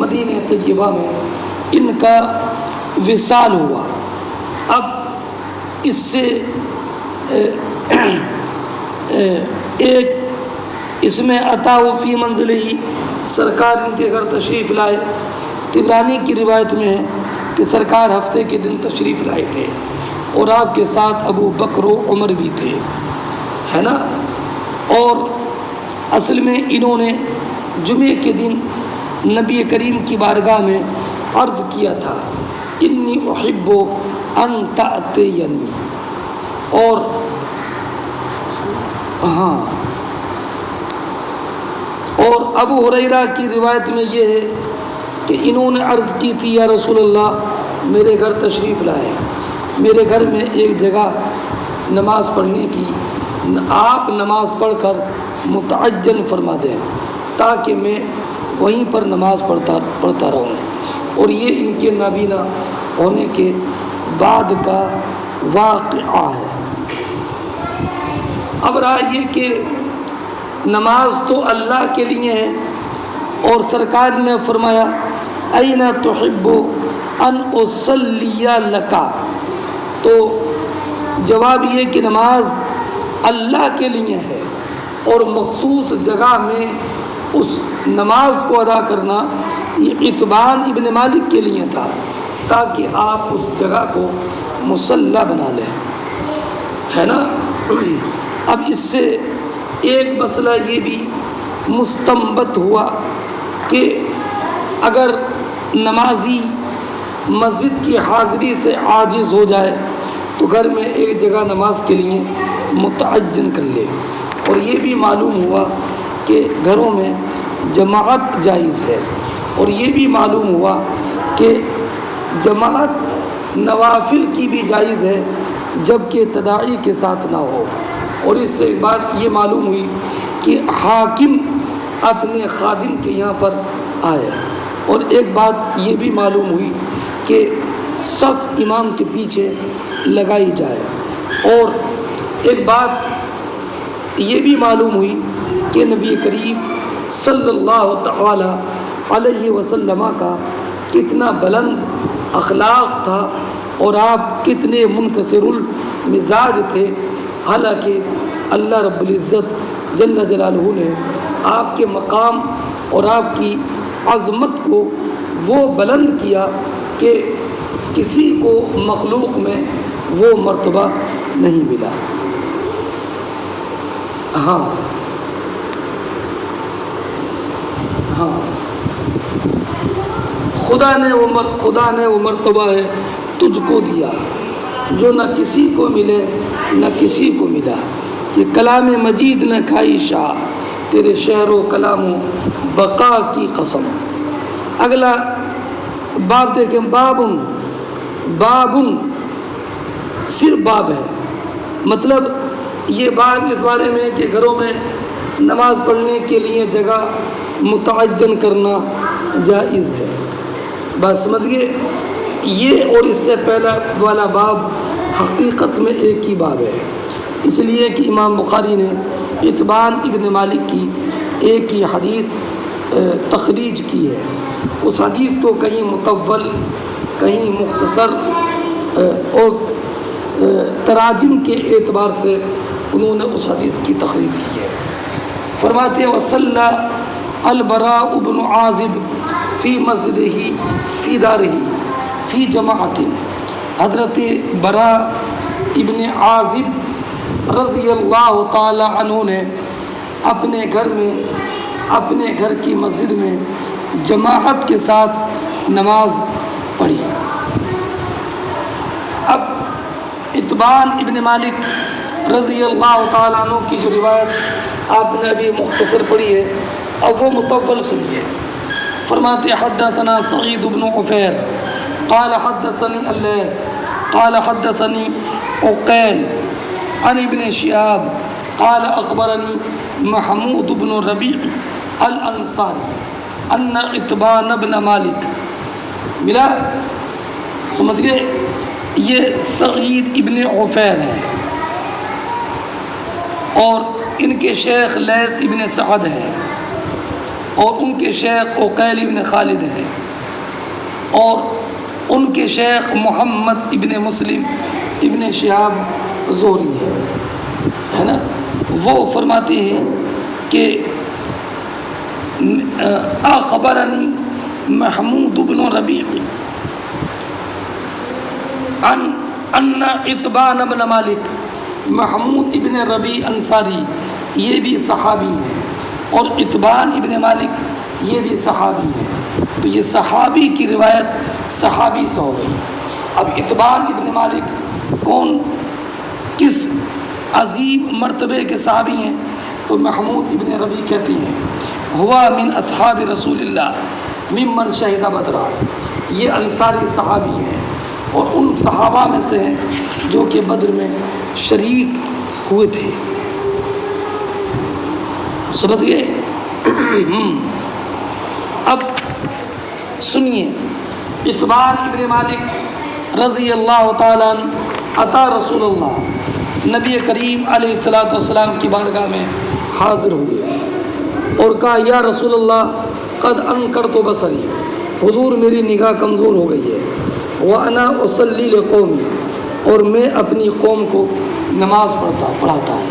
[SPEAKER 1] مدینہ طیبہ میں ان کا وصال ہوا۔ اب اس سے ایک اس میں عطا فی منزل ہی سرکار ان کے گھر تشریف لائے۔ طبرانی کی روایت میں ہے کہ سرکار ہفتے کے دن تشریف لائے تھے اور آپ کے ساتھ ابو بکر و عمر بھی تھے، ہے نا، اور اصل میں انہوں نے جمعے کے دن نبی کریم کی بارگاہ میں عرض کیا تھا انی احب ان تأتینی، اور ہاں، اور ابو ہریرہ کی روایت میں یہ ہے کہ انہوں نے عرض کی تھی یا رسول اللہ میرے گھر تشریف لائیں، میرے گھر میں ایک جگہ نماز پڑھنے کی آپ نماز پڑھ کر متعین فرما دیں تاکہ میں وہیں پر نماز پڑھتا رہوں۔ اور یہ ان کے نابینا ہونے کے بعد کا واقعہ ہے۔ اب رہا یہ کہ نماز تو اللہ کے لیے ہے، اور سرکار نے فرمایا این تحب ان اصلی لک، تو جواب یہ کہ نماز اللہ کے لیے ہے، اور مخصوص جگہ میں اس نماز کو ادا کرنا یہ اتبان ابن مالک کے لیے تھا تاکہ آپ اس جگہ کو مصلی بنا لیں، ہے نا۔ اب اس سے ایک مسئلہ یہ بھی مستنبط ہوا کہ اگر نمازی مسجد کی حاضری سے عاجز ہو جائے تو گھر میں ایک جگہ نماز کے لیے متعین کر لے، اور یہ بھی معلوم ہوا کہ گھروں میں جماعت جائز ہے، اور یہ بھی معلوم ہوا کہ جماعت نوافل کی بھی جائز ہے جبکہ تداعی کے ساتھ نہ ہو۔ اور اس سے ایک بات یہ معلوم ہوئی کہ حاکم اپنے خادم کے یہاں پر آئے، اور ایک بات یہ بھی معلوم ہوئی کہ صف امام کے پیچھے لگائی جائے، اور ایک بات یہ بھی معلوم ہوئی کہ نبی کریم صلی اللہ تعالی علیہ وسلم کا کتنا بلند اخلاق تھا، اور آپ کتنے منکسر المزاج تھے، حالانکہ اللہ رب العزت جل جلالہ نے آپ کے مقام اور آپ کی عظمت کو وہ بلند کیا کہ کسی کو مخلوق میں وہ مرتبہ نہیں ملا۔ ہاں خدا نے وہ مرتبہ ہے تجھ کو دیا جو نہ کسی کو ملے نہ کسی کو ملا، کہ کلام مجید نہ کھائی شاہ تیرے شعر و کلام و بقا کی قسم۔ اگلا باب دیکھیں، بابن صرف باب ہے، مطلب یہ باب اس بارے میں کہ گھروں میں نماز پڑھنے کے لیے جگہ متعین کرنا جائز ہے، بس سمجھ گئے۔ یہ اور اس سے پہلا والا باب حقیقت میں ایک ہی باب ہے، اس لیے کہ امام بخاری نے اتبان ابن مالک کی ایک ہی حدیث تخریج کی ہے۔ اس حدیث کو کہیں مطول، کہیں مختصر، اور تراجم کے اعتبار سے انہوں نے اس حدیث کی تخریج کی ہے۔ فرماتے ہیں وصلی البراء بن عازب فی مسجدہ فی دارہ فی جماعت، حضرت براء ابن عازب رضی اللہ تعالی عنہ نے اپنے گھر میں، اپنے گھر کی مسجد میں جماعت کے ساتھ نماز پڑھی۔ اب اتبان ابن مالک رضی اللہ تعالیٰ عنہ کی جو روایت آپ نے ابھی مختصر پڑھی ہے، اب وہ مطول سنیے۔ فرماتے حدثنا سعید بن عفیر قال حدثني اللیث قال حدثني عقیل عن ابن شہاب قال اخبرني محمود بن ربیع الانصاری ان اتبان بن مالک، ملا، سمجھ گئے؟ یہ سعید ابن عفیر ہیں، اور ان کے شیخ لیث ابن سعد ہیں، اور ان کے شیخ عقیل ابن خالد ہیں، اور ان کے شیخ محمد ابن مسلم ابن شہاب زہری ہیں، ہے نا۔ وہ فرماتے ہیں کہ اخبرنی محمود بن ربیع ان اتبان بن مالک، محمود ابن ربیع انصاری یہ بھی صحابی ہیں، اور اتبان ابن مالک یہ بھی صحابی ہیں، تو یہ صحابی کی روایت صحابی سے ہو گئی۔ اب اتبان ابن مالک کون، کس عظیم مرتبے کے صحابی ہیں؟ تو محمود ابن ربیع کہتے ہیں ہوا من اصحاب رسول اللہ ممن شہد بدرا، یہ انصاری صحابی ہیں اور ان صحابہ میں سے ہیں جو کہ بدر میں شریک ہوئے تھے۔ سمجھ گئے؟ اب سنیے، اتبان ابن مالک رضی اللہ تعالیٰ عنہ عطا رسول اللہ نبی کریم علیہ السلام کی بارگاہ میں حاضر ہوئے اور کہا یا رسول اللہ قد انکرت بصری، حضور میری نگاہ کمزور ہو گئی ہے، وانا اصلی لقومی، اور میں اپنی قوم کو نماز پڑھاتا ہوں،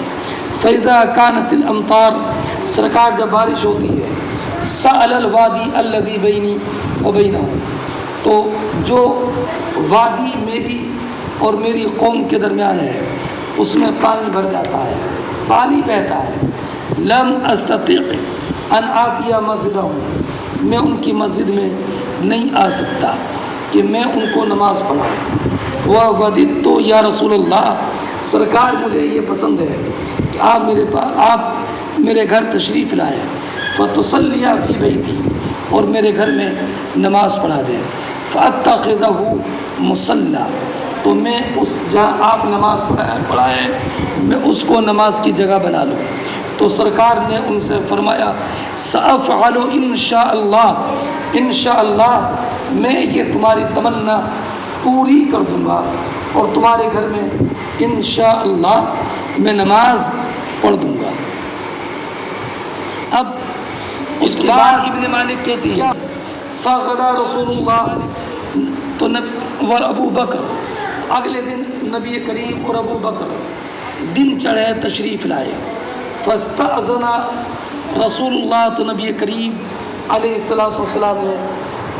[SPEAKER 1] فاذا كانت الامطار، سرکار جب بارش ہوتی ہے، سأل الوادی الذی بینی وبینہم، تو جو وادی میری اور میری قوم کے درمیان ہے اس میں پانی بھر جاتا ہے، پانی بہتا ہے، لم استطع ان آتیہ مسجدہم، میں ان کی مسجد میں نہیں آ سکتا کہ میں ان کو نماز پڑھاؤں، ووددت یا رسول اللہ، سرکار مجھے یہ پسند ہے کہ آپ میرے گھر تشریف لائیں، فتصلی فی بیتی، اور میرے گھر میں نماز پڑھا دیں، فاتخذہ مصلی، تو میں اس جہاں آپ نماز پڑھائیں میں اس کو نماز کی جگہ بنا لوں۔ تو سرکار نے ان سے فرمایا سأفعل انشاءاللہ، انشاءاللہ میں یہ تمہاری تمنا پوری کر دوں گا اور تمہارے گھر میں انشاءاللہ میں نماز پڑھ دوں گا۔ اب اس کے بعد ابن مالک کہتی ہے فغدا رسول اللہ، تو اور ابو بکر، اگلے دن نبی کریم اور ابو بکر دن چڑھے تشریف لائے، فاستأذن رسول اللہ، تو نبی کریم علیہ السلام نے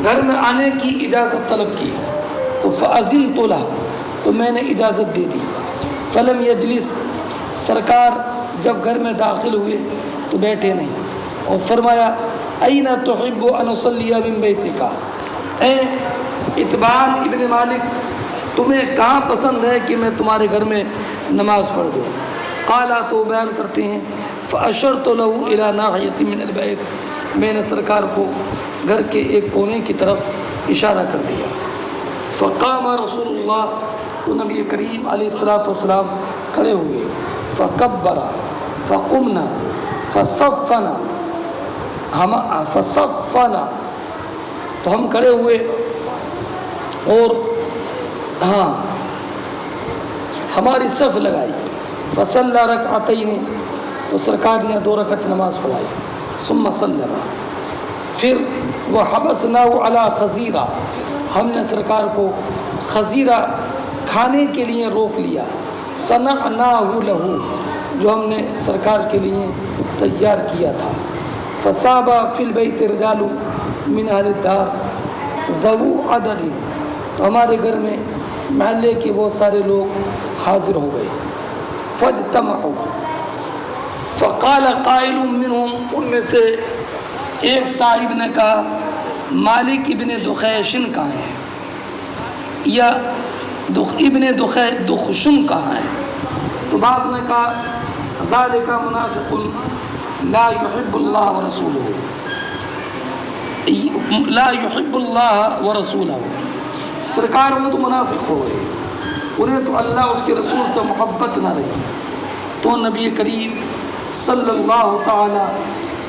[SPEAKER 1] گھر میں آنے کی اجازت طلب کی، تو فأذنت لہ، تو میں نے اجازت دے دی، فلم یجلس، سرکار جب گھر میں داخل ہوئے تو بیٹھے نہیں، اور فرمایا این تحب ان اصلی من بیتک، اے اتبان ابن مالک تمہیں کہاں پسند ہے کہ میں تمہارے گھر میں نماز پڑھ دوں؟ قالا، تو بیان کرتے ہیں فاشرت له الى ناحیۃ من البیت، میں نے سرکار کو گھر کے ایک کونے کی طرف اشارہ کر دیا، فقام رسول اللہ، تو نبی کریم علیہ السلام کھڑے ہوئے، فکبر فقمنا فصفنا، تو ہم کھڑے ہوئے اور ہماری صف لگائی، فصلی رکعتین، تو سرکار نے 2 رکعت نماز پڑھائی، ثم سلم، پھر وحبسناہ علی خزیرہ، ہم نے سرکار کو خزیرہ کھانے کے لیے روک لیا، صنعناہ لہ، جو ہم نے سرکار کے لیے تیار کیا تھا، فصاب فی البیت رجال من اہل الدار ذو عدد، تو ہمارے گھر میں محلے کے بہت سارے لوگ حاضر ہو گئے، فاجتمعوا، فقال قائل منہم، ان میں سے ایک صاحب نے کہا مالک ابن دخیشن کہاں ہے، یا ابن دخشم کہاں ہے؟ تو بعض نے کہا ذالک منافق لا يحب اللہ ورسولہ، لا يحب اللہ ورسولہ، سرکار وہ تو منافق ہو گئے، انہیں تو اللہ اس کے رسول سے محبت نہ رہی۔ تو نبی کریم صلی اللہ تعالی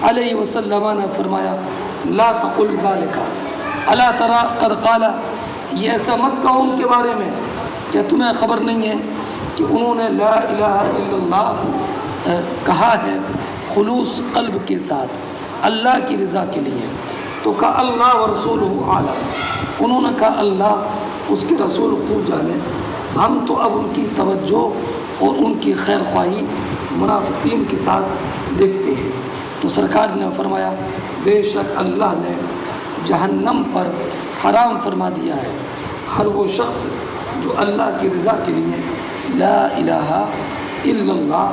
[SPEAKER 1] علیہ وسلم نے فرمایا لا تقل ذالک الا ترى قد قال، یہ ایسا مت کہو ان کے بارے میں کہ تمہیں خبر نہیں ہے کہ انہوں نے لا الہ الا اللہ کہا ہے خلوص قلب کے ساتھ اللہ کی رضا کے لیے۔ تو کہا اللہ ورسولہ عالم، انہوں نے کہا اللہ اس کے رسول خوب جانے، ہم تو اب ان کی توجہ اور ان کی خیر خواہی منافقین کے ساتھ دیکھتے ہیں۔ تو سرکار نے فرمایا بے شک اللہ نے جہنم پر حرام فرما دیا ہے ہر وہ شخص جو اللہ کی رضا کے لیے لا الہ الا اللہ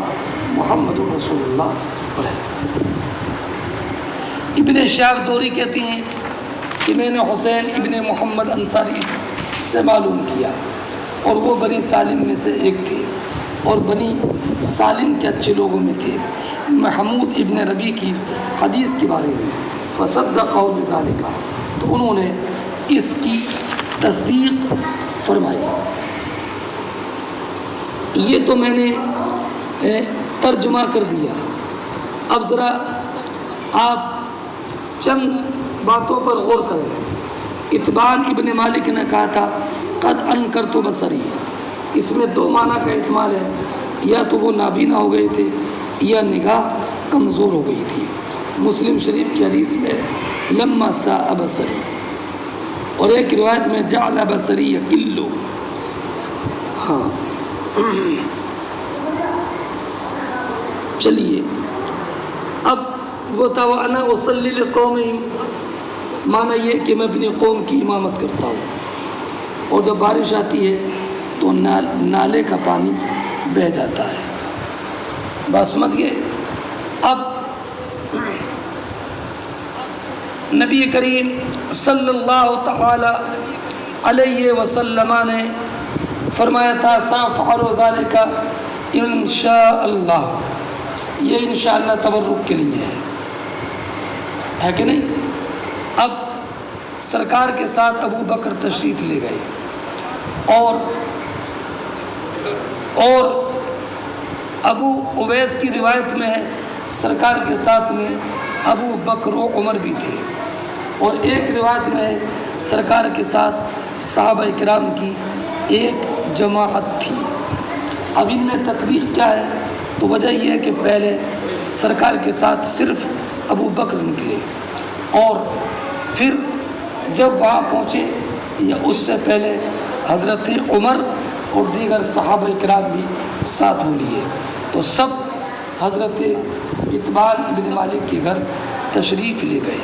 [SPEAKER 1] محمد رسول اللہ پڑھے۔ ابن شہاب زہری کہتی ہیں کہ میں نے حسین ابن محمد انصاری سے معلوم کیا، اور وہ بنی سالم میں سے ایک تھے، اور بنی سالم کے اچھے لوگوں میں تھے، محمود ابن ربی کی حدیث کے بارے میں، فصدقہ بذالک، تو انہوں نے اس کی تصدیق فرمائی۔ یہ تو میں نے ترجمہ کر دیا، اب ذرا آپ چند باتوں پر غور کریں۔ اتبان ابن مالک نے کہا تھا قد انکرت بصری، اس میں دو معنی کا احتمال ہے، یا تو وہ نابینا ہو گئے تھے یا نگاہ کمزور ہو گئی تھی۔ مسلم شریف کی حدیث میں لما ساء بصری، اور ایک روایت میں جعل بصری یقلو۔ ہاں چلیے، اب وہ تھا وَأَنَا أُصَلِّي لِقَوْمِهِمْ، معنی یہ کہ میں اپنی قوم کی امامت کرتا ہوں، اور جب بارش آتی ہے تو نالے کا پانی بہہ جاتا ہے۔ بات سمجھ گئے؟ اب نبی کریم صلی اللہ تعالی علیہ وسلم نے فرمایا تھا سأفعل ذلك انشاء اللہ، یہ انشاءاللہ تبرک کے لیے ہے کہ نہیں؟ اب سرکار کے ساتھ ابو بکر تشریف لے گئے، اور ابو اویس کی روایت میں ہے سرکار کے ساتھ میں ابو بکر و عمر بھی تھے، اور ایک روایت میں ہے سرکار کے ساتھ صحابہ کرام کی ایک جماعت تھی۔ اب ان میں تطبیق کیا ہے؟ تو وجہ یہ ہے کہ پہلے سرکار کے ساتھ صرف ابو بکر نکلے، اور پھر جب وہاں پہنچے یا اس سے پہلے حضرت عمر اور دیگر صحابہ کرام بھی ساتھ ہو لیے، تو سب حضرت اتبان ابن مالک کے گھر تشریف لے گئے۔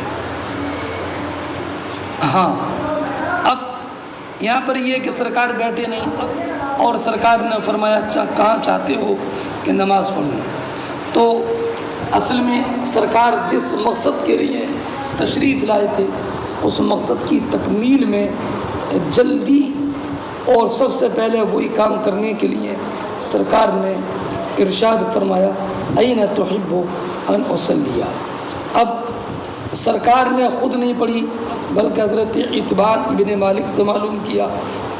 [SPEAKER 1] ہاں اب یہاں پر یہ کہ سرکار بیٹھے نہیں، اور سرکار نے فرمایا کہاں چاہتے ہو کہ نماز پڑھوں؟ تو اصل میں سرکار جس مقصد کے لیے تشریف لائے تھے اس مقصد کی تکمیل میں جلدی اور سب سے پہلے وہی کام کرنے کے لیے سرکار نے ارشاد فرمایا این تحب ان اصلی۔ اب سرکار نے خود نہیں پڑھی بلکہ حضرت اتبان ابن مالک سے معلوم کیا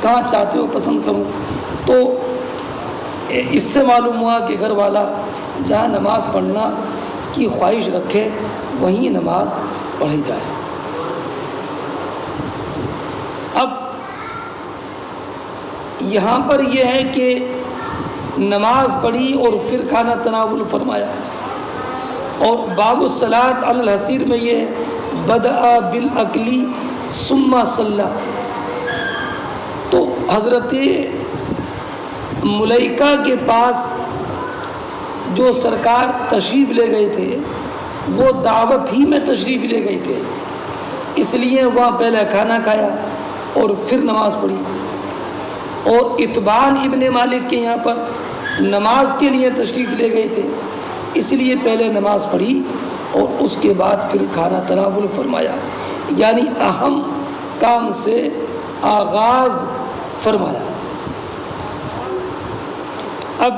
[SPEAKER 1] کہاں چاہتے ہو پسند کروں، تو اس سے معلوم ہوا کہ گھر والا جہاں نماز پڑھنا کی خواہش رکھے وہیں نماز پڑھی جائے۔ اب یہاں پر یہ ہے کہ نماز پڑھی اور پھر کھانا تناول فرمایا، اور باب الصلاۃ علی الحصیر میں یہ بدأ بالاکل ثم صلی، تو حضرت ملیکہ کے پاس جو سرکار تشریف لے گئے تھے وہ دعوت ہی میں تشریف لے گئے تھے، اس لیے وہاں پہلے کھانا کھایا اور پھر نماز پڑھی، اور اتبان ابن مالک کے یہاں پر نماز کے لیے تشریف لے گئے تھے، اس لیے پہلے نماز پڑھی اور اس کے بعد پھر کھانا تناول فرمایا، یعنی اہم کام سے آغاز فرمایا۔ اب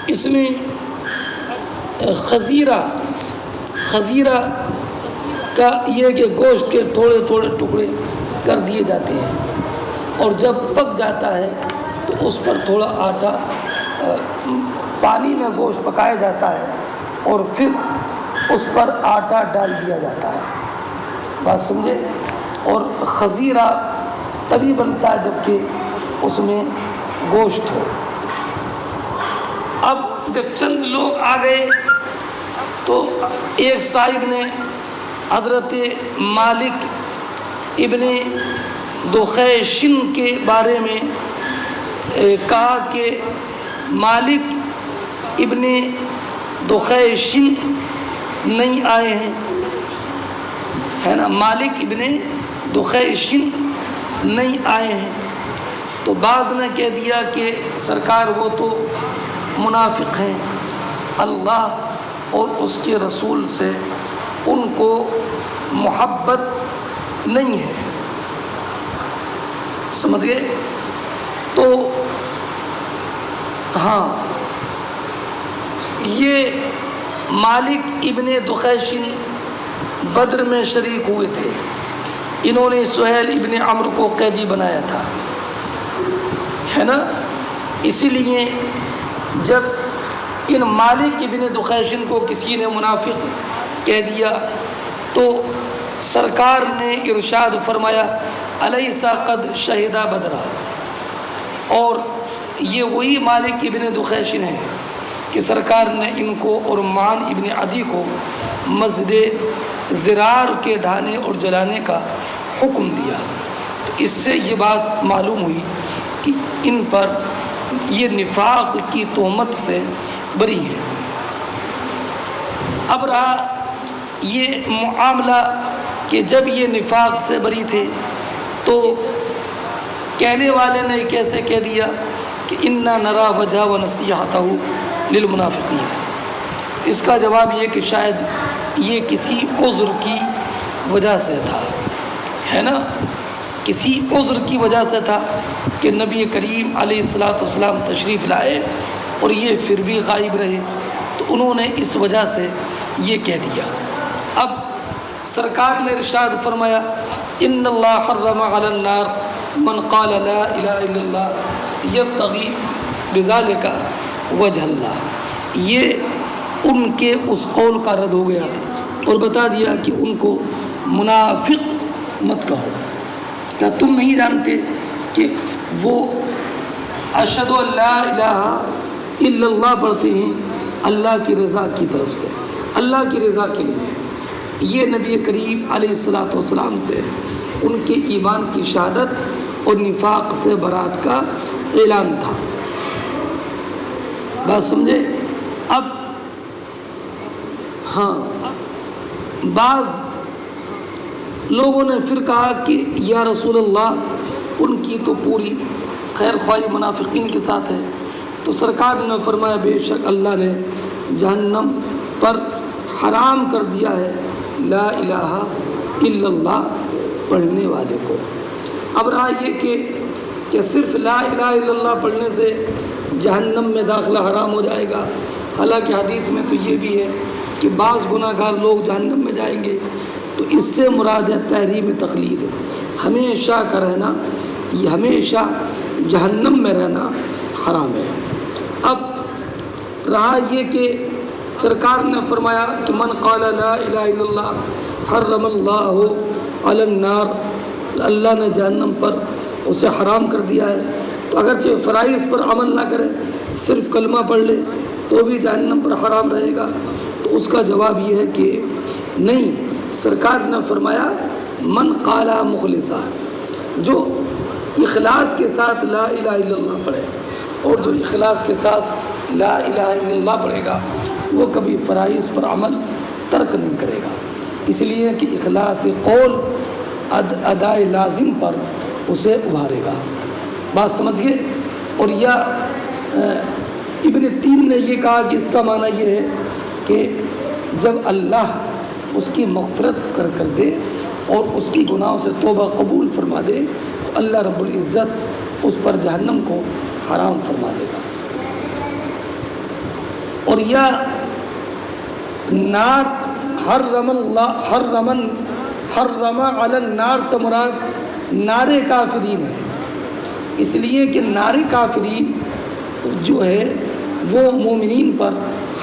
[SPEAKER 1] اس میں خزیرہ کا یہ کہ گوشت کے تھوڑے تھوڑے ٹکڑے کر دیے جاتے ہیں، اور جب پک جاتا ہے تو اس پر تھوڑا آٹا، پانی میں گوشت پکایا جاتا ہے اور پھر اس پر آٹا ڈال دیا جاتا ہے، بات سمجھے؟ اور خزیرہ تبھی بنتا ہے جب کہ اس میں گوشت ہو۔ اب جب چند لوگ آ گئے تو ایک صاحب نے حضرت مالک ابن دخیشن کے بارے میں کہا کہ مالک ابن دخیشن نہیں آئے ہیں، ہے نا، مالک ابن دخیشن نہیں آئے ہیں، تو بعض نے کہہ دیا کہ سرکار وہ تو منافق ہیں، اللہ اور اس کے رسول سے ان کو محبت نہیں ہے، سمجھ گئے؟ تو ہاں یہ مالک ابن دخیشن بدر میں شریک ہوئے تھے، انہوں نے سہیل ابن عمرو کو قیدی بنایا تھا، ہے نا؟ اسی لیے جب ان مالک ابن دخیشن کو کسی نے منافق کہہ دیا تو سرکار نے ارشاد فرمایا الیس قد شہد بدرا، اور یہ وہی مالک ابن دخیشن ہے کہ سرکار نے ان کو اور معن ابن عدی کو مسجد زرار کے ڈھانے اور جلانے کا حکم دیا۔ تو اس سے یہ بات معلوم ہوئی کہ ان پر یہ نفاق کی تہمت سے بری ہے۔ اب رہا یہ معاملہ کہ جب یہ نفاق سے بری تھے تو کہنے والے نے کیسے کہہ دیا کہ انا نرا وجہ و نصیحتہ للمنافقین، اس کا جواب یہ کہ شاید یہ کسی عذر کی وجہ سے تھا، ہے نا؟ کسی عذر کی وجہ سے تھا کہ نبی کریم علیہ الصلاۃ والسلام تشریف لائے اور یہ پھر بھی غائب رہے، تو انہوں نے اس وجہ سے یہ کہہ دیا۔ اب سرکار نے ارشاد فرمایا ان اللہ حرم علی النار من قال لا الہ الا اللہ یبتغی بذلک وجہ اللہ، یہ ان کے اس قول کا رد ہو گیا اور بتا دیا کہ ان کو منافق مت کہو۔ کیا تم نہیں جانتے کہ وہ اشہد ان لا الہ الا اللہ پڑھتے ہیں اللہ کی رضا کی طرف سے، اللہ کی رضا کے لیے؟ یہ نبی کریم علیہ الصلاۃ والسلام سے ان کے ایمان کی شہادت اور نفاق سے برات کا اعلان تھا۔ بات سمجھے؟ اب ہاں، بعض لوگوں نے پھر کہا کہ یا رسول اللہ ان کی تو پوری خیر خواہی منافقین کے ساتھ ہے، تو سرکار نے فرمایا بے شک اللہ نے جہنم پر حرام کر دیا ہے لا الہ الا اللہ پڑھنے والے کو۔ اب رہا یہ کہ صرف لا الہ الا اللہ پڑھنے سے جہنم میں داخلہ حرام ہو جائے گا، حالانکہ حدیث میں تو یہ بھی ہے کہ بعض گناہ گار لوگ جہنم میں جائیں گے، تو اس سے مراد ہے تحریم تقلید، ہمیشہ کا رہنا، یہ ہمیشہ جہنم میں رہنا حرام ہے۔ اب رہا یہ کہ سرکار نے فرمایا کہ من قال لا الہ الا اللہ حرم اللہ علی النار، اللہ نے جہنم پر اسے حرام کر دیا ہے، تو اگرچہ فرائض پر عمل نہ کرے، صرف کلمہ پڑھ لے تو بھی جہنم پر حرام رہے گا؟ تو اس کا جواب یہ ہے کہ نہیں، سرکار نے فرمایا من قال مخلصا، جو اخلاص کے ساتھ لا الہ الا اللہ پڑھے، اور جو اخلاص کے ساتھ لا الہ الا اللہ پڑھے گا وہ کبھی فرائض پر عمل ترک نہیں کرے گا، اس لیے کہ اخلاص قول ادائے لازم پر اسے ابھارے گا۔ بات سمجھیے؟ اور یا ابن تیم نے یہ کہا کہ اس کا معنی یہ ہے کہ جب اللہ اس کی مغفرت کر دے اور اس کی گناہوں سے توبہ قبول فرما دے تو اللہ رب العزت اس پر جہنم کو حرام فرما دے گا۔ اور یا نار حرم علی النار سے مراد نار کافرین ہے، اس لیے کہ نار کافرین جو ہے وہ مومنین پر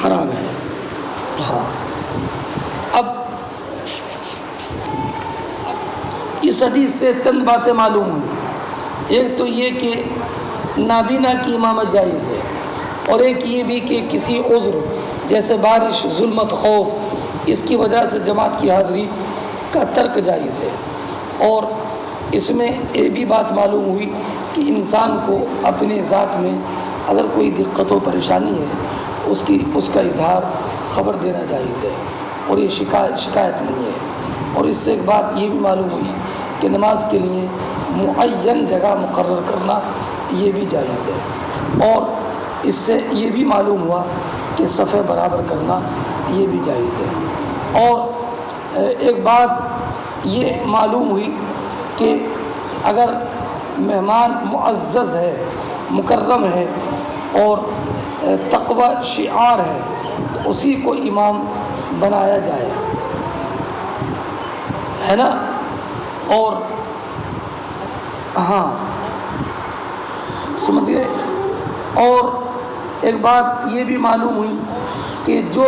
[SPEAKER 1] حرام ہے۔ ہاں، اب اس حدیث سے چند باتیں معلوم ہوئی۔ ایک تو یہ کہ نابینا کی امامت جائز ہے، اور ایک یہ بھی کہ کسی عذر جیسے بارش، ظلمت، خوف، اس کی وجہ سے جماعت کی حاضری کا ترک جائز ہے۔ اور اس میں یہ بھی بات معلوم ہوئی کہ انسان کو اپنے ذات میں اگر کوئی دقت و پریشانی ہے تو اس کا اظہار خبر دینا جائز ہے، اور یہ شکایت نہیں ہے۔ اور اس سے ایک بات یہ بھی معلوم ہوئی کہ نماز کے لیے معین جگہ مقرر کرنا یہ بھی جائز ہے، اور اس سے یہ بھی معلوم ہوا کہ صفیں برابر کرنا یہ بھی جائز ہے۔ اور ایک بات یہ معلوم ہوئی کہ اگر مہمان معزز ہے، مکرم ہے اور تقوی شعار ہے تو اسی کو امام بنایا جائے، ہے نا؟ اور ہاں، سمجھ گئے؟ اور ایک بات یہ بھی معلوم ہوئی کہ جو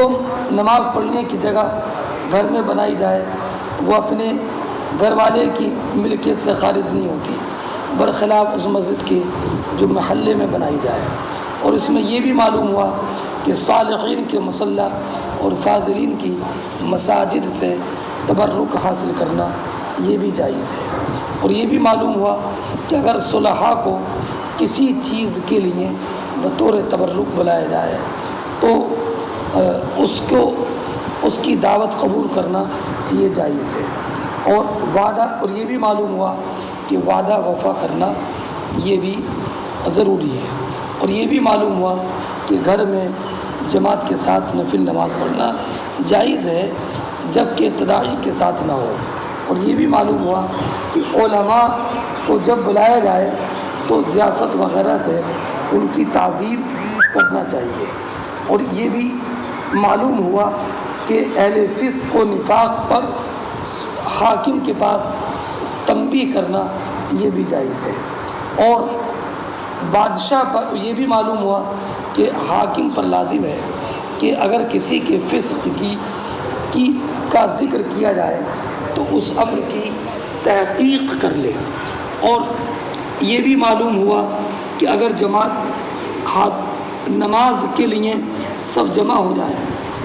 [SPEAKER 1] نماز پڑھنے کی جگہ گھر میں بنائی جائے وہ اپنے گھر والے کی ملکیت سے خارج نہیں ہوتی، برخلاف اس مسجد کی جو محلے میں بنائی جائے۔ اور اس میں یہ بھی معلوم ہوا کہ صالحین کے مصلح اور فاضلین کی مساجد سے تبرک حاصل کرنا یہ بھی جائز ہے۔ اور یہ بھی معلوم ہوا کہ اگر صلحاء کو کسی چیز کے لیے بطور تبرک بلایا جائے تو اس کی دعوت قبول کرنا یہ جائز ہے۔ اور یہ بھی معلوم ہوا کہ وعدہ وفا کرنا یہ بھی ضروری ہے۔ اور یہ بھی معلوم ہوا کہ گھر میں جماعت کے ساتھ نفل نماز پڑھنا جائز ہے جبکہ تداعی کے ساتھ نہ ہو۔ اور یہ بھی معلوم ہوا کہ علماء کو جب بلایا جائے تو ضیافت وغیرہ سے ان کی تعظیم کرنا چاہیے۔ اور یہ بھی معلوم ہوا کہ اہل فسق و نفاق پر حاکم کے پاس تنبیہ کرنا یہ بھی جائز ہے۔ اور بادشاہ پر یہ بھی معلوم ہوا کہ حاکم پر لازم ہے کہ اگر کسی کے فسق کا ذکر کیا جائے تو اس امر کی تحقیق کر لے۔ اور یہ بھی معلوم ہوا کہ اگر جماعت نماز کے لیے سب جمع ہو جائیں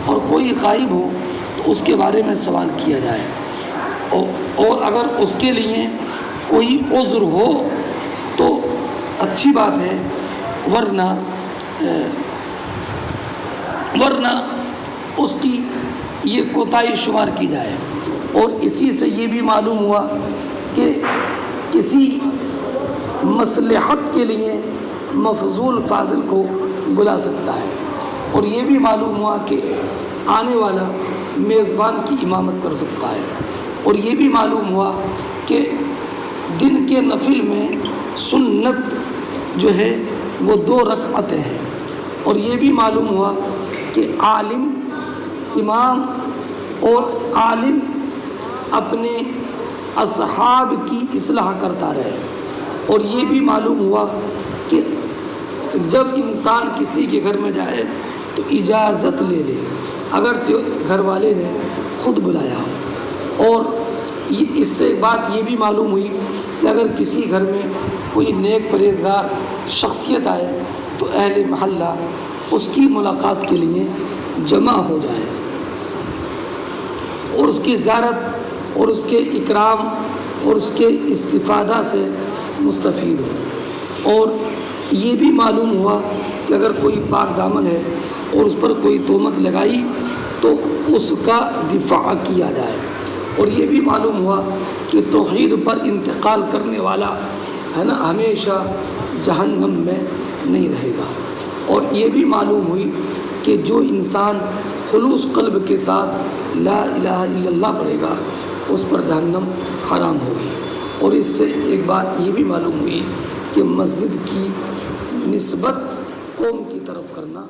[SPEAKER 1] اور کوئی غائب ہو تو اس کے بارے میں سوال کیا جائے، اور اگر اس کے لیے کوئی عذر ہو تو اچھی بات ہے، ورنہ اس کی یہ کوتاہی شمار کی جائے۔ اور اسی سے یہ بھی معلوم ہوا کہ کسی مصلحت کے لیے مفضول فاضل کو بلا سکتا ہے۔ اور یہ بھی معلوم ہوا کہ آنے والا میزبان کی امامت کر سکتا ہے۔ اور یہ بھی معلوم ہوا کہ دن کے نفل میں سنت جو ہے وہ 2 رکعتیں ہیں۔ اور یہ بھی معلوم ہوا کہ عالم امام اور عالم اپنے اصحاب کی اصلاح کرتا رہے۔ اور یہ بھی معلوم ہوا کہ جب انسان کسی کے گھر میں جائے تو اجازت لے لے اگر گھر والے نے خود بلایا ہو۔ اور اس سے ایک بات یہ بھی معلوم ہوئی کہ اگر کسی گھر میں کوئی نیک پرہیزگار شخصیت آئے تو اہل محلہ اس کی ملاقات کے لیے جمع ہو جائے اور اس کی زیارت اور اس کے اکرام اور اس کے استفادہ سے مستفید ہو۔ اور یہ بھی معلوم ہوا کہ اگر کوئی پاک دامن ہے اور اس پر کوئی تہمت لگائی تو اس کا دفاع کیا جائے۔ اور یہ بھی معلوم ہوا کہ توحید پر انتقال کرنے والا ہے نا ہمیشہ جہنم میں نہیں رہے گا۔ اور یہ بھی معلوم ہوئی کہ جو انسان خلوص قلب کے ساتھ لا الہ الا اللہ پڑھے گا اس پر جہنم حرام ہوگی۔ اور اس سے ایک بات یہ بھی معلوم ہوئی کہ مسجد کی نسبت قوم کی طرف کرنا